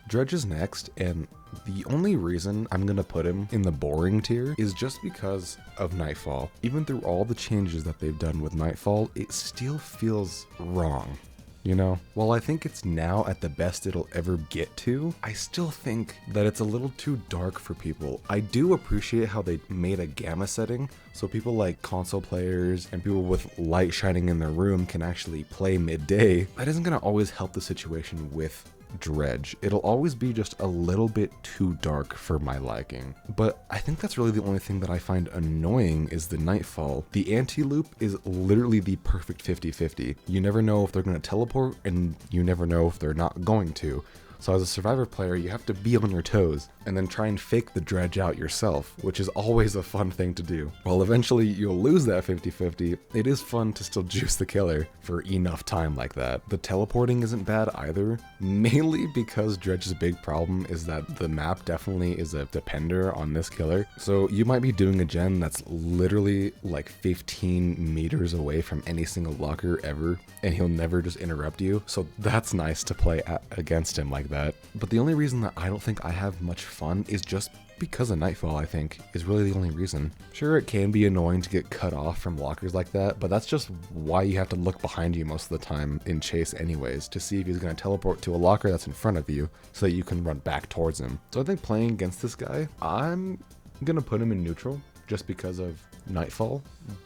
A: Dredge is next, and the only reason I'm gonna put him in the boring tier is just because of Nightfall. Even through all the changes that they've done with Nightfall, it still feels wrong, you know? While I think it's now at the best it'll ever get to, I still think that it's a little too dark for people. I do appreciate how they made a gamma setting, so people like console players and people with light shining in their room can actually play midday. That isn't gonna always help the situation with Dredge. It'll always be just a little bit too dark for my liking. But I think that's really the only thing that I find annoying is the Nightfall. The anti-loop is literally the perfect 50-50. You never know if they're going to teleport, and you never know if they're not going to. So as a Survivor player, you have to be on your toes and then try and fake the Dredge out yourself, which is always a fun thing to do. While eventually you'll lose that 50-50, it is fun to still juice the killer for enough time like that. The teleporting isn't bad either, mainly because Dredge's big problem is that the map definitely is a depender on this killer. So you might be doing a gen that's literally like 15 meters away from any single locker ever, and he'll never just interrupt you. So that's nice to play against him like that. But the only reason that I don't think I have much fun is just because of Nightfall, I think, is really the only reason. Sure, it can be annoying to get cut off from lockers like that, but that's just why you have to look behind you most of the time in chase anyways, to see if he's going to teleport to a locker that's in front of you so that you can run back towards him. So I think playing against this guy, I'm going to put him in neutral just because of Nightfall,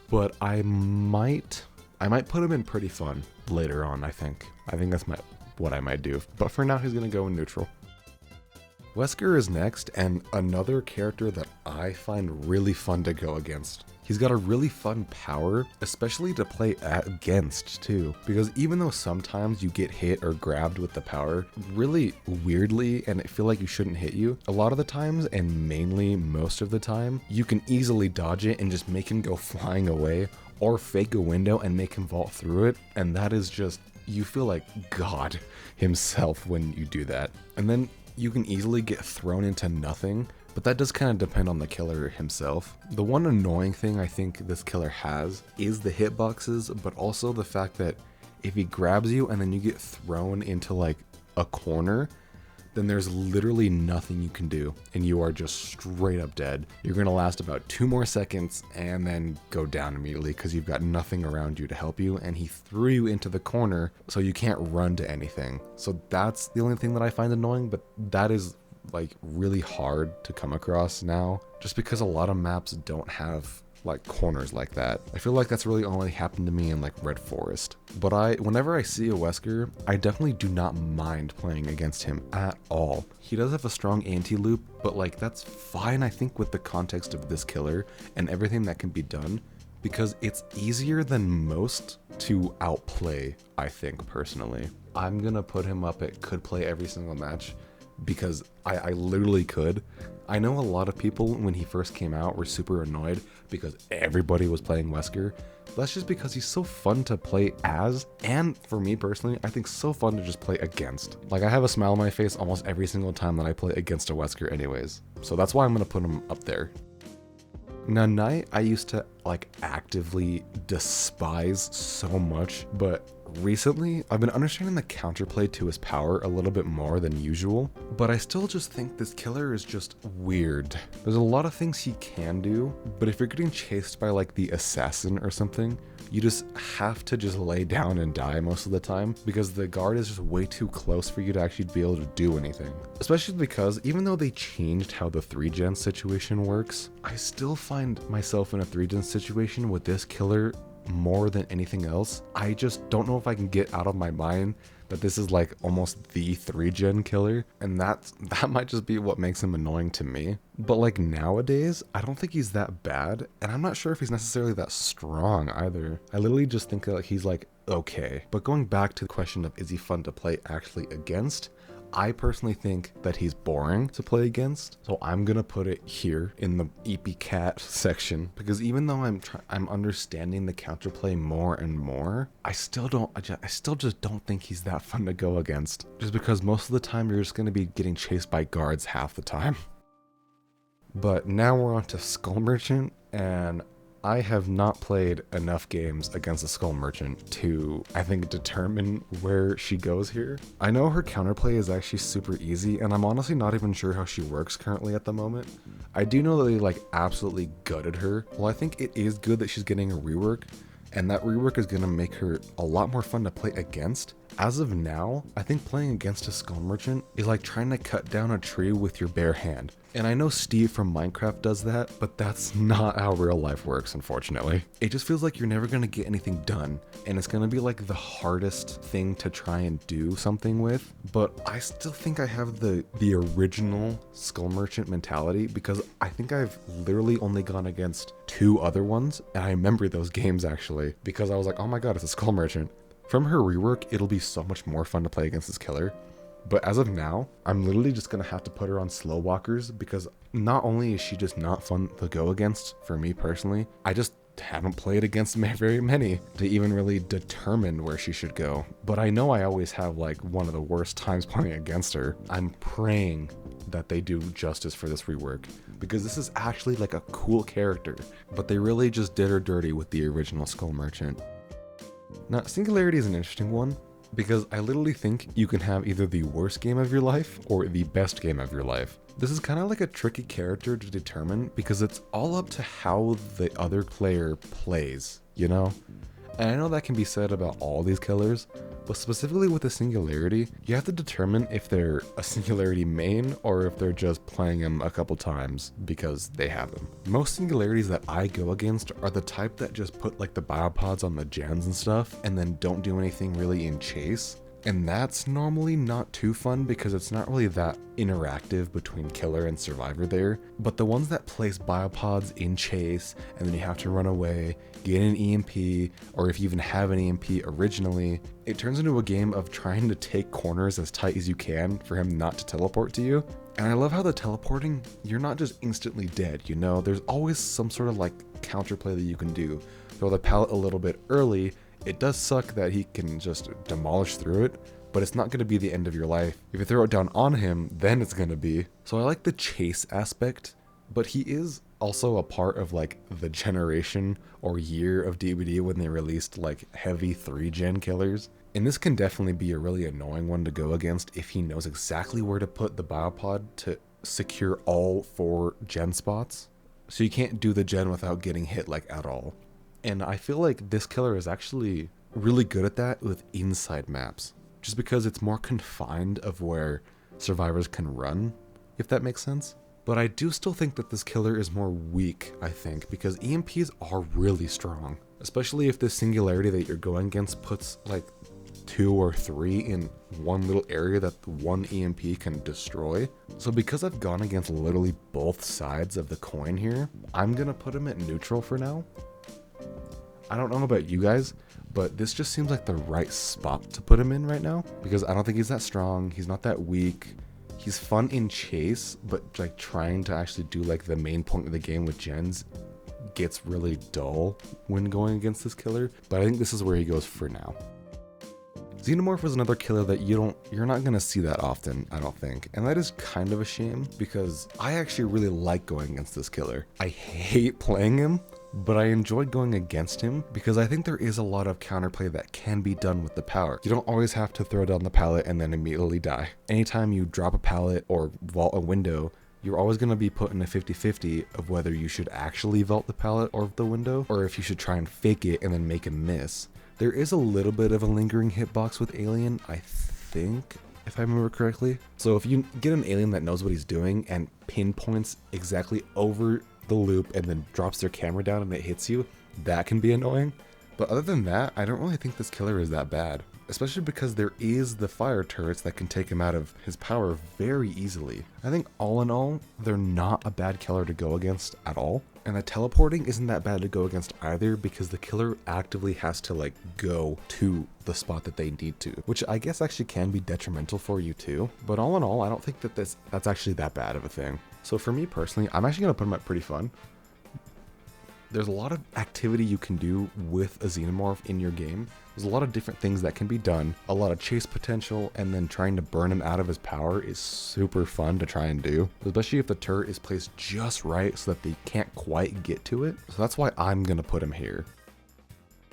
A: but I might put him in pretty fun later on, I think. I think that's what I might do, but for now he's going to go in neutral. Wesker is next, and another character that I find really fun to go against. He's got a really fun power, especially to play against too, because even though sometimes you get hit or grabbed with the power really weirdly and it feel like you shouldn't hit you, a lot of the times, and mainly most of the time, you can easily dodge it and just make him go flying away, or fake a window and make him vault through it, and that is just, you feel like God himself when you do that. And then you can easily get thrown into nothing, but that does kind of depend on the killer himself. The one annoying thing I think this killer has is the hitboxes, but also the fact that if he grabs you and then you get thrown into like a corner, then there's literally nothing you can do and you are just straight up dead. You're gonna last about 2 more seconds and then go down immediately because you've got nothing around you to help you, and he threw you into the corner so you can't run to anything. So that's the only thing that I find annoying, but that is like really hard to come across now just because a lot of maps don't have like corners like that. I feel like that's really only happened to me in like Red Forest. But whenever I see a Wesker, I definitely do not mind playing against him at all. He does have a strong anti-loop, but like that's fine I think with the context of this killer and everything that can be done, because it's easier than most to outplay, I think personally. I'm gonna put him up at could play every single match because I literally could. I know a lot of people when he first came out were super annoyed because everybody was playing Wesker. That's just because he's so fun to play as, and for me personally, I think so fun to just play against. Like I have a smile on my face almost every single time that I play against a Wesker anyways. So that's why I'm gonna put him up there. Now Night I used to like actively despise so much, but recently I've been understanding the counterplay to his power a little bit more than usual, but I still just think this killer is just weird. There's a lot of things he can do, but if you're getting chased by like the assassin or something, you just have to just lay down and die most of the time because the guard is just way too close for you to actually be able to do anything. Especially because even though they changed how the 3-gen situation works, I still find myself in a 3-gen situation with this killer more than anything else. I just don't know if I can get out of my mind that this is like almost the 3-gen killer, and that might just be what makes him annoying to me. But like nowadays, I don't think he's that bad, and I'm not sure if he's necessarily that strong either. I literally just think that he's like okay. But going back to the question of is he fun to play actually against, I personally think that he's boring to play against, so I'm gonna put it here in the EP cat section, because even though I'm understanding the counterplay more and more, I still just don't think he's that fun to go against, just because most of the time you're just gonna be getting chased by guards half the time. But now we're on to Skull Merchant, and I have not played enough games against the Skull Merchant to, I think, determine where she goes here. I know her counterplay is actually super easy, and I'm honestly not even sure how she works currently at the moment. I do know that they like absolutely gutted her. Well, I think it is good that she's getting a rework, and that rework is going to make her a lot more fun to play against. As of now, I think playing against a Skull Merchant is like trying to cut down a tree with your bare hand. And I know Steve from Minecraft does that, but that's not how real life works, unfortunately. It just feels like you're never going to get anything done, and it's going to be like the hardest thing to try and do something with. But I still think I have the original Skull Merchant mentality, because I think I've literally only gone against 2 other ones, and I remember those games actually, because I was like, oh my god, it's a Skull Merchant. From her rework, it'll be so much more fun to play against this killer. But as of now, I'm literally just going to have to put her on slow walkers, because not only is she just not fun to go against for me personally, I just haven't played against very many to even really determine where she should go. But I know I always have like one of the worst times playing against her. I'm praying that they do justice for this rework, because this is actually like a cool character, but they really just did her dirty with the original Skull Merchant. Now, Singularity is an interesting one, because I literally think you can have either the worst game of your life or the best game of your life. This is kind of like a tricky character to determine, because it's all up to how the other player plays, you know? And I know that can be said about all these killers, but specifically with the Singularity, you have to determine if they're a Singularity main or if they're just playing him a couple times because they have him. Most Singularities that I go against are the type that just put like the biopods on the gens and stuff and then don't do anything really in chase. And that's normally not too fun, because it's not really that interactive between killer and survivor there. But the ones that place biopods in chase, and then you have to run away, get an EMP, or if you even have an EMP originally, it turns into a game of trying to take corners as tight as you can for him not to teleport to you. And I love how the teleporting, you're not just instantly dead, you know? There's always some sort of like counterplay that you can do. Throw the pallet a little bit early. It does suck that he can just demolish through it, but it's not going to be the end of your life. If you throw it down on him, then it's going to be. So I like the chase aspect, but he is also a part of like the generation or year of DBD when they released like heavy 3-gen killers. And this can definitely be a really annoying one to go against if he knows exactly where to put the biopod to secure all 4 gen spots. So you can't do the gen without getting hit like at all. And I feel like this killer is actually really good at that with inside maps, just because it's more confined of where survivors can run, if that makes sense. But I do still think that this killer is more weak, I think, because EMPs are really strong, especially if this Singularity that you're going against puts like 2 or 3 in one little area that one EMP can destroy. So because I've gone against literally both sides of the coin here, I'm gonna put him at neutral for now. I don't know about you guys, but this just seems like the right spot to put him in right now, because I don't think he's that strong, he's not that weak, he's fun in chase, but like trying to actually do like the main point of the game with gens gets really dull when going against this killer, but I think this is where he goes for now. Xenomorph was another killer that you're not gonna see that often, I don't think, and that is kind of a shame, because I actually really like going against this killer. I hate playing him, but I enjoyed going against him because I think there is a lot of counterplay that can be done with the power. You don't always have to throw down the pallet and then immediately die. Anytime you drop a pallet or vault a window, you're always going to be put in a 50-50 of whether you should actually vault the pallet or the window, or if you should try and fake it and then make a miss. There is a little bit of a lingering hitbox with Alien, I think, if I remember correctly. So if you get an alien that knows what he's doing and pinpoints exactly over the loop and then drops their camera down and it hits you, that can be annoying. But other than that, I don't really think this killer is that bad, especially because there is the fire turrets that can take him out of his power very easily. I think all in all, they're not a bad killer to go against at all. And the teleporting isn't that bad to go against either, because the killer actively has to like go to the spot that they need to, which I guess actually can be detrimental for you too. But all in all, I don't think that that's actually that bad of a thing. So for me personally, I'm actually gonna put him at pretty fun. There's a lot of activity you can do with a Xenomorph in your game. There's a lot of different things that can be done, a lot of chase potential, and then trying to burn him out of his power is super fun to try and do, especially if the turret is placed just right so that they can't quite get to it. So that's why I'm gonna put him here.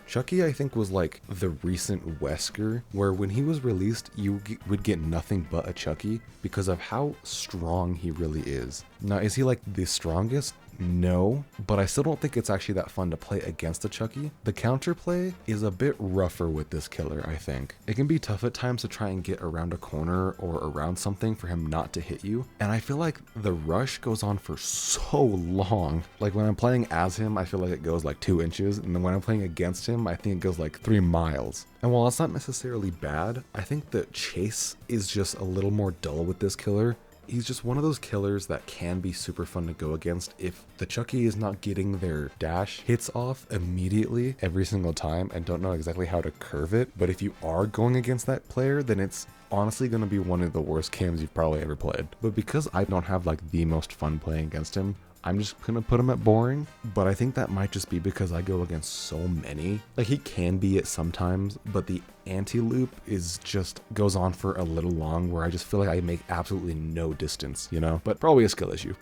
A: Chucky, I think, was like the recent Wesker, where when he was released, you would get nothing but a Chucky because of how strong he really is. Now, is he like the strongest? No, but I still don't think it's actually that fun to play against a Chucky. The counterplay is a bit rougher with this killer, I think. It can be tough at times to try and get around a corner or around something for him not to hit you. And I feel like the rush goes on for so long. Like when I'm playing as him, I feel like it goes like 2 inches. And then when I'm playing against him, I think it goes like 3 miles. And while it's not necessarily bad, I think the chase is just a little more dull with this killer. He's just one of those killers that can be super fun to go against if the Chucky is not getting their dash hits off immediately every single time and don't know exactly how to curve it. But if you are going against that player, then it's honestly going to be one of the worst games you've probably ever played. But because I don't have like the most fun playing against him, I'm just gonna put him at boring, but I think that might just be because I go against so many. Like, he can be it sometimes, but the anti-loop is just goes on for a little long where I just feel like I make absolutely no distance, you know? But probably a skill issue.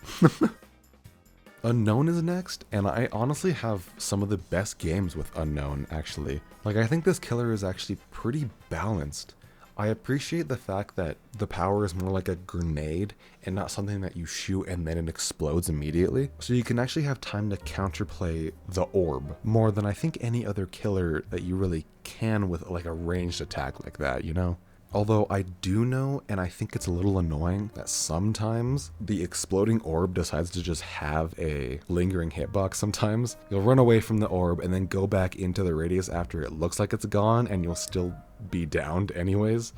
A: Unknown is next, and I honestly have some of the best games with Unknown, actually. Like, I think this killer is actually pretty balanced. I appreciate the fact that the power is more like a grenade and not something that you shoot and then it explodes immediately. So you can actually have time to counterplay the orb more than I think any other killer that you really can with like a ranged attack like that, you know? Although I do know, and I think it's a little annoying, that sometimes the exploding orb decides to just have a lingering hitbox sometimes. You'll run away from the orb and then go back into the radius after it looks like it's gone and you'll still be downed anyways.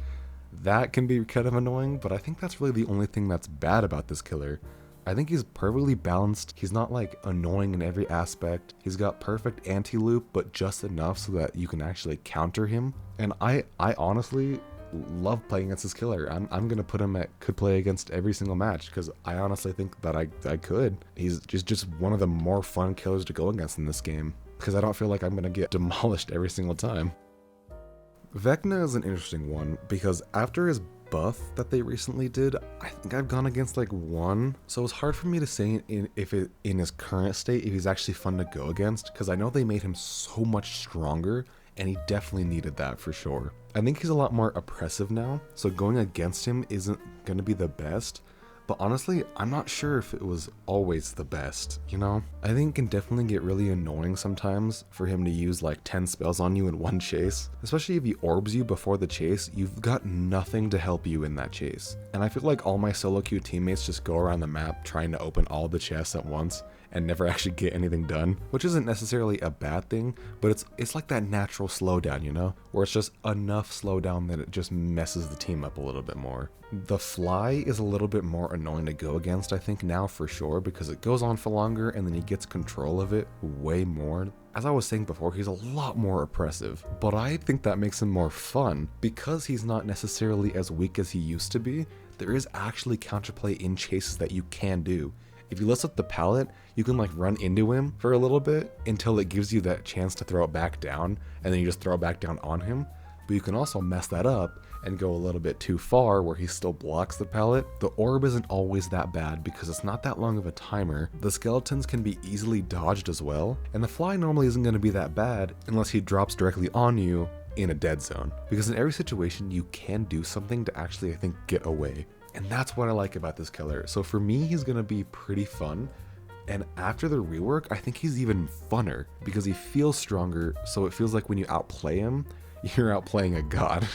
A: That can be kind of annoying, but I think that's really the only thing that's bad about this killer. I think he's perfectly balanced. He's not like annoying in every aspect. He's got perfect anti-loop, but just enough so that you can actually counter him. And I honestly love playing against this killer. I'm gonna put him at could play against every single match because I honestly think that I could. He's just one of the more fun killers to go against in this game because I don't feel like I'm gonna get demolished every single time. Vecna is an interesting one because after his buff that they recently did, I think I've gone against like one, so it's hard for me to say in his current state if he's actually fun to go against because I know they made him so much stronger and he definitely needed that for sure. I think he's a lot more oppressive now, so going against him isn't going to be the best, but honestly, I'm not sure if it was always the best, you know? I think it can definitely get really annoying sometimes for him to use like 10 spells on you in one chase, especially if he orbs you before the chase, you've got nothing to help you in that chase. And I feel like all my solo queue teammates just go around the map trying to open all the chests at once and never actually get anything done, which isn't necessarily a bad thing, but it's like that natural slowdown, you know, where it's just enough slowdown that it just messes the team up a little bit more. The fly is a little bit more annoying to go against, I think now for sure, because it goes on for longer and then he gets control of it way more. As I was saying before, he's a lot more oppressive, but I think that makes him more fun because he's not necessarily as weak as he used to be. There is actually counterplay in chases that you can do. If you list up the palette, you can like run into him for a little bit until it gives you that chance to throw it back down, and then you just throw it back down on him. But you can also mess that up and go a little bit too far where he still blocks the palette. The orb isn't always that bad because it's not that long of a timer. The skeletons can be easily dodged as well, and the fly normally isn't going to be that bad unless he drops directly on you in a dead zone. Because in every situation you can do something to actually, I think, get away. And that's what I like about this killer. So for me, he's gonna be pretty fun. And after the rework, I think he's even funner because he feels stronger. So it feels like when you outplay him, you're outplaying a god.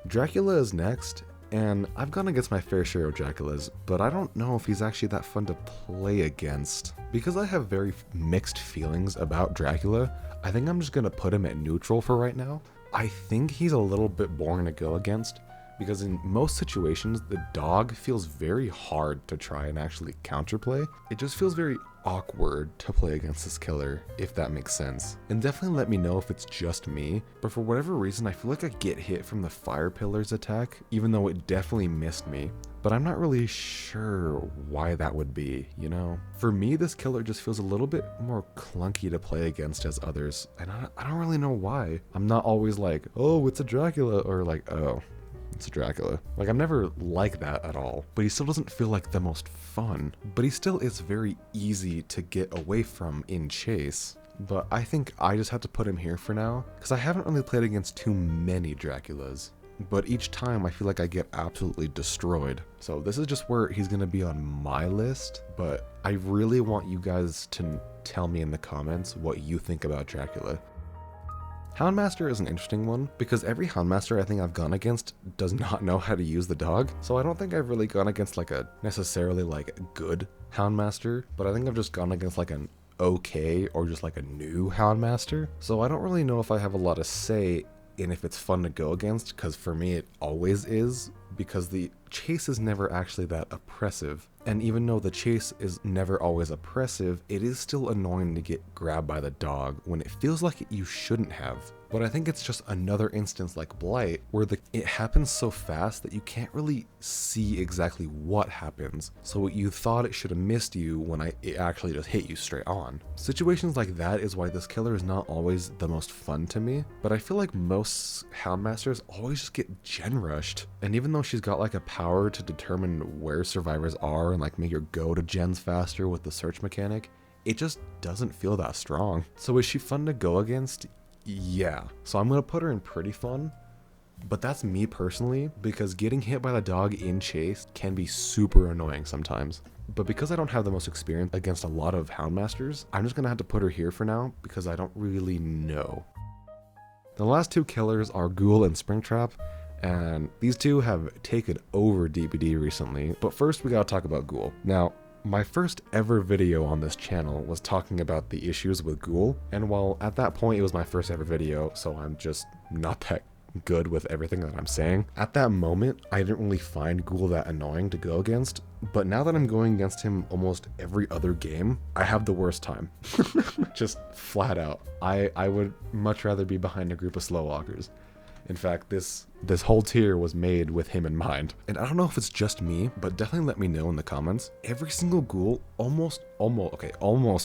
A: Dracula is next, and I've gone against my fair share of Draculas, but I don't know if he's actually that fun to play against. Because I have very mixed feelings about Dracula, I think I'm just gonna put him at neutral for right now. I think he's a little bit boring to go against, because in most situations, the dog feels very hard to try and actually counterplay. It just feels very awkward to play against this killer, if that makes sense. And definitely let me know if it's just me, but for whatever reason, I feel like I get hit from the fire pillar's attack, even though it definitely missed me. But I'm not really sure why that would be, you know? For me, this killer just feels a little bit more clunky to play against as others, and I don't really know why. I'm not always like, oh, it's a Dracula, or like, oh, it's a Dracula. Like, I'm never like that at all, but he still doesn't feel like the most fun. But he still is very easy to get away from in chase. But I think I just have to put him here for now, because I haven't really played against too many Draculas. But each time I feel like I get absolutely destroyed. So this is just where he's gonna be on my list, but I really want you guys to tell me in the comments what you think about Dracula. Houndmaster is an interesting one, because every Houndmaster I think I've gone against does not know how to use the dog, so I don't think I've really gone against like a necessarily like good Houndmaster, but I think I've just gone against like an okay or just like a new Houndmaster, so I don't really know if I have a lot to say in if it's fun to go against, because for me it always is, because the chase is never actually that oppressive. And even though the chase is never always oppressive, it is still annoying to get grabbed by the dog when it feels like you shouldn't have. But I think it's just another instance like Blight, where it happens so fast that you can't really see exactly what happens. So what you thought it should have missed you when it actually just hit you straight on. Situations like that is why this killer is not always the most fun to me, but I feel like most Houndmasters always just get gen rushed. And even though she's got like a power to determine where survivors are and like make her go to gens faster with the search mechanic, it just doesn't feel that strong. So is she fun to go against? Yeah, so I'm gonna put her in pretty fun, but that's me personally, because getting hit by the dog in chase can be super annoying sometimes. But because I don't have the most experience against a lot of Houndmasters, I'm just gonna have to put her here for now, because I don't really know. The last two killers are Ghoul and Springtrap, and these two have taken over DBD recently, but first we gotta talk about Ghoul. Now, my first ever video on this channel was talking about the issues with Ghoul, and while at that point it was my first ever video, so I'm just not that good with everything that I'm saying, at that moment I didn't really find Ghoul that annoying to go against, but now that I'm going against him almost every other game, I have the worst time. Just flat out. I would much rather be behind a group of slow walkers. In fact, this whole tier was made with him in mind. And I don't know if it's just me, but definitely let me know in the comments. Every single Ghoul, almost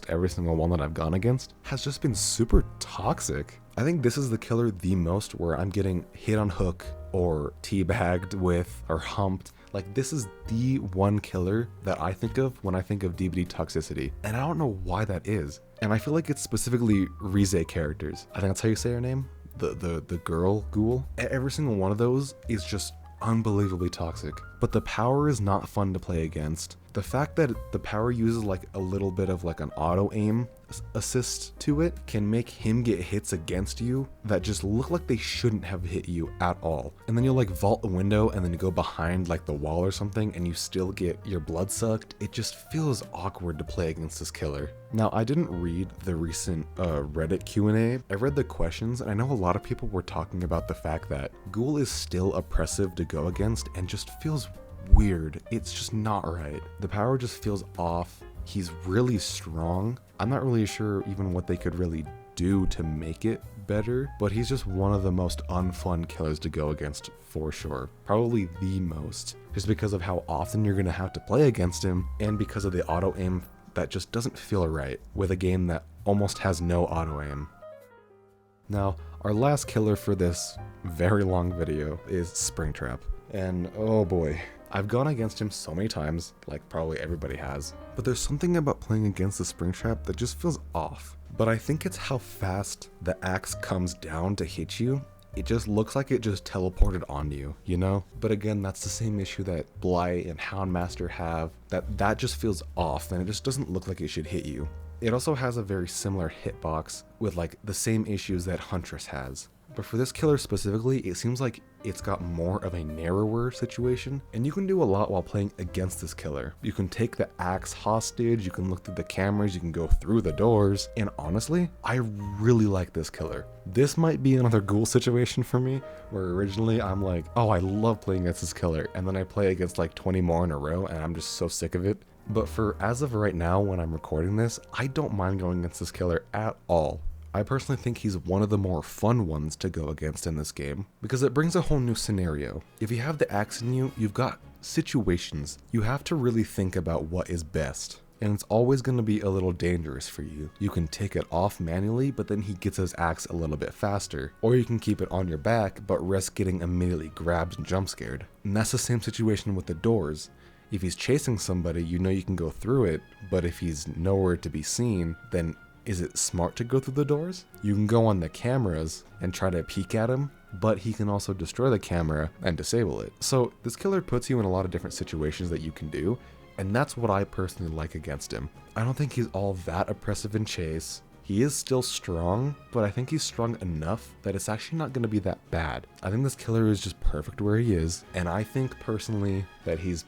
A: every single one that I've gone against has just been super toxic. I think this is the killer the most where I'm getting hit on hook or teabagged with or humped. Like, this is the one killer that I think of when I think of DBD toxicity. And I don't know why that is. And I feel like it's specifically Rize characters. I think that's how you say her name. The girl Ghoul. Every single one of those is just unbelievably toxic. But the power is not fun to play against. The fact that the power uses like a little bit of like an auto aim assist to it can make him get hits against you that just look like they shouldn't have hit you at all. And then you'll like vault a window and then you go behind like the wall or something and you still get your blood sucked. It just feels awkward to play against this killer. Now, I didn't read the recent Reddit Q&A. I read the questions, and I know a lot of people were talking about the fact that Ghoul is still oppressive to go against and just feels weird. It's just not right. The power just feels off. He's really strong. I'm not really sure even what they could really do to make it better, but he's just one of the most unfun killers to go against for sure. Probably the most, just because of how often you're gonna have to play against him and because of the auto aim that just doesn't feel right with a game that almost has no auto aim. Now, our last killer for this very long video is Springtrap. And oh boy, I've gone against him so many times, like probably everybody has, but there's something about playing against the Springtrap that just feels off. But I think it's how fast the axe comes down to hit you. It just looks like it just teleported on you, you know? But again, that's the same issue that Blight and Houndmaster have, that just feels off and it just doesn't look like it should hit you. It also has a very similar hitbox with like the same issues that Huntress has. But for this killer specifically, it seems like it's got more of a narrower situation, and you can do a lot while playing against this killer. You can take the axe hostage, you can look through the cameras, you can go through the doors, and honestly, I really like this killer. This might be another Ghoul situation for me, where originally I'm like, oh, I love playing against this killer, and then I play against like 20 more in a row, and I'm just so sick of it. But for as of right now, when I'm recording this, I don't mind going against this killer at all. I personally think he's one of the more fun ones to go against in this game, because it brings a whole new scenario. If you have the axe in you, you've got situations. You have to really think about what is best, and it's always going to be a little dangerous for you. You can take it off manually, but then he gets his axe a little bit faster, or you can keep it on your back, but risk getting immediately grabbed and jump scared. And that's the same situation with the doors. If he's chasing somebody, you know you can go through it, but if he's nowhere to be seen, then is it smart to go through the doors? You can go on the cameras and try to peek at him, but he can also destroy the camera and disable it. So this killer puts you in a lot of different situations that you can do, and that's what I personally like against him. I don't think he's all that oppressive in chase. He is still strong, but I think he's strong enough that it's actually not going to be that bad. I think this killer is just perfect where he is, and I think personally that he's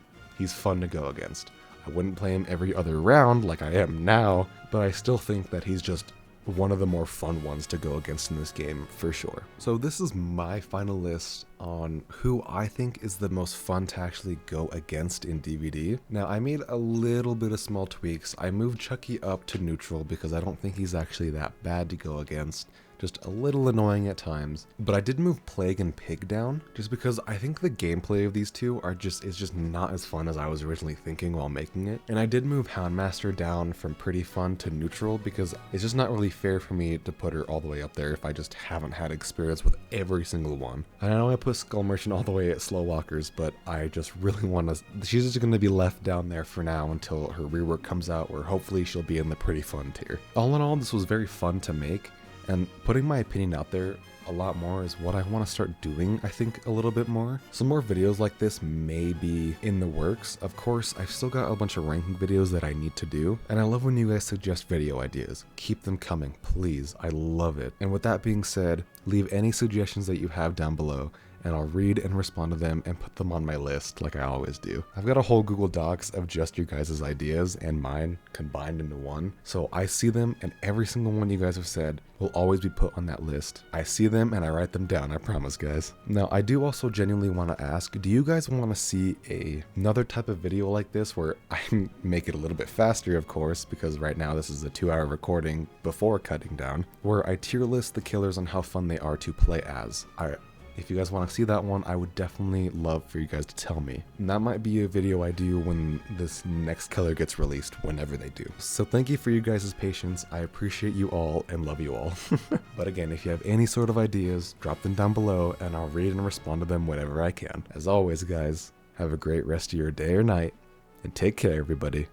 A: fun to go against. I wouldn't play him every other round like I am now, but I still think that he's just one of the more fun ones to go against in this game for sure. So this is my final list on who I think is the most fun to actually go against in DVD. Now I made a little bit of small tweaks. I moved Chucky up to neutral because I don't think he's actually that bad to go against. Just a little annoying at times, but I did move Plague and Pig down just because I think the gameplay of these two is just not as fun as I was originally thinking while making it. And I did move Houndmaster down from pretty fun to neutral because it's just not really fair for me to put her all the way up there if I just haven't had experience with every single one. I know I put Skull Merchant all the way at Slow Walkers, but I just really want to, she's just going to be left down there for now until her rework comes out, where hopefully she'll be in the pretty fun tier. All in all, this was very fun to make. And putting my opinion out there a lot more is what I want to start doing, I think, a little bit more. Some more videos like this may be in the works. Of course, I've still got a bunch of ranking videos that I need to do, and I love when you guys suggest video ideas. Keep them coming, please. I love it. And with that being said, leave any suggestions that you have down below, and I'll read and respond to them and put them on my list like I always do. I've got a whole Google Docs of just your guys' ideas and mine combined into one. So I see them, and every single one you guys have said will always be put on that list. I see them and I write them down, I promise, guys. Now, I do also genuinely want to ask, do you guys want to see another type of video like this where I make it a little bit faster, of course, because right now this is a 2-hour recording before cutting down, where I tier list the killers on how fun they are to play as? If you guys want to see that one, I would definitely love for you guys to tell me. And that might be a video I do when this next killer gets released, whenever they do. So thank you for you guys' patience. I appreciate you all and love you all. But again, if you have any sort of ideas, drop them down below and I'll read and respond to them whenever I can. As always, guys, have a great rest of your day or night, and take care, everybody.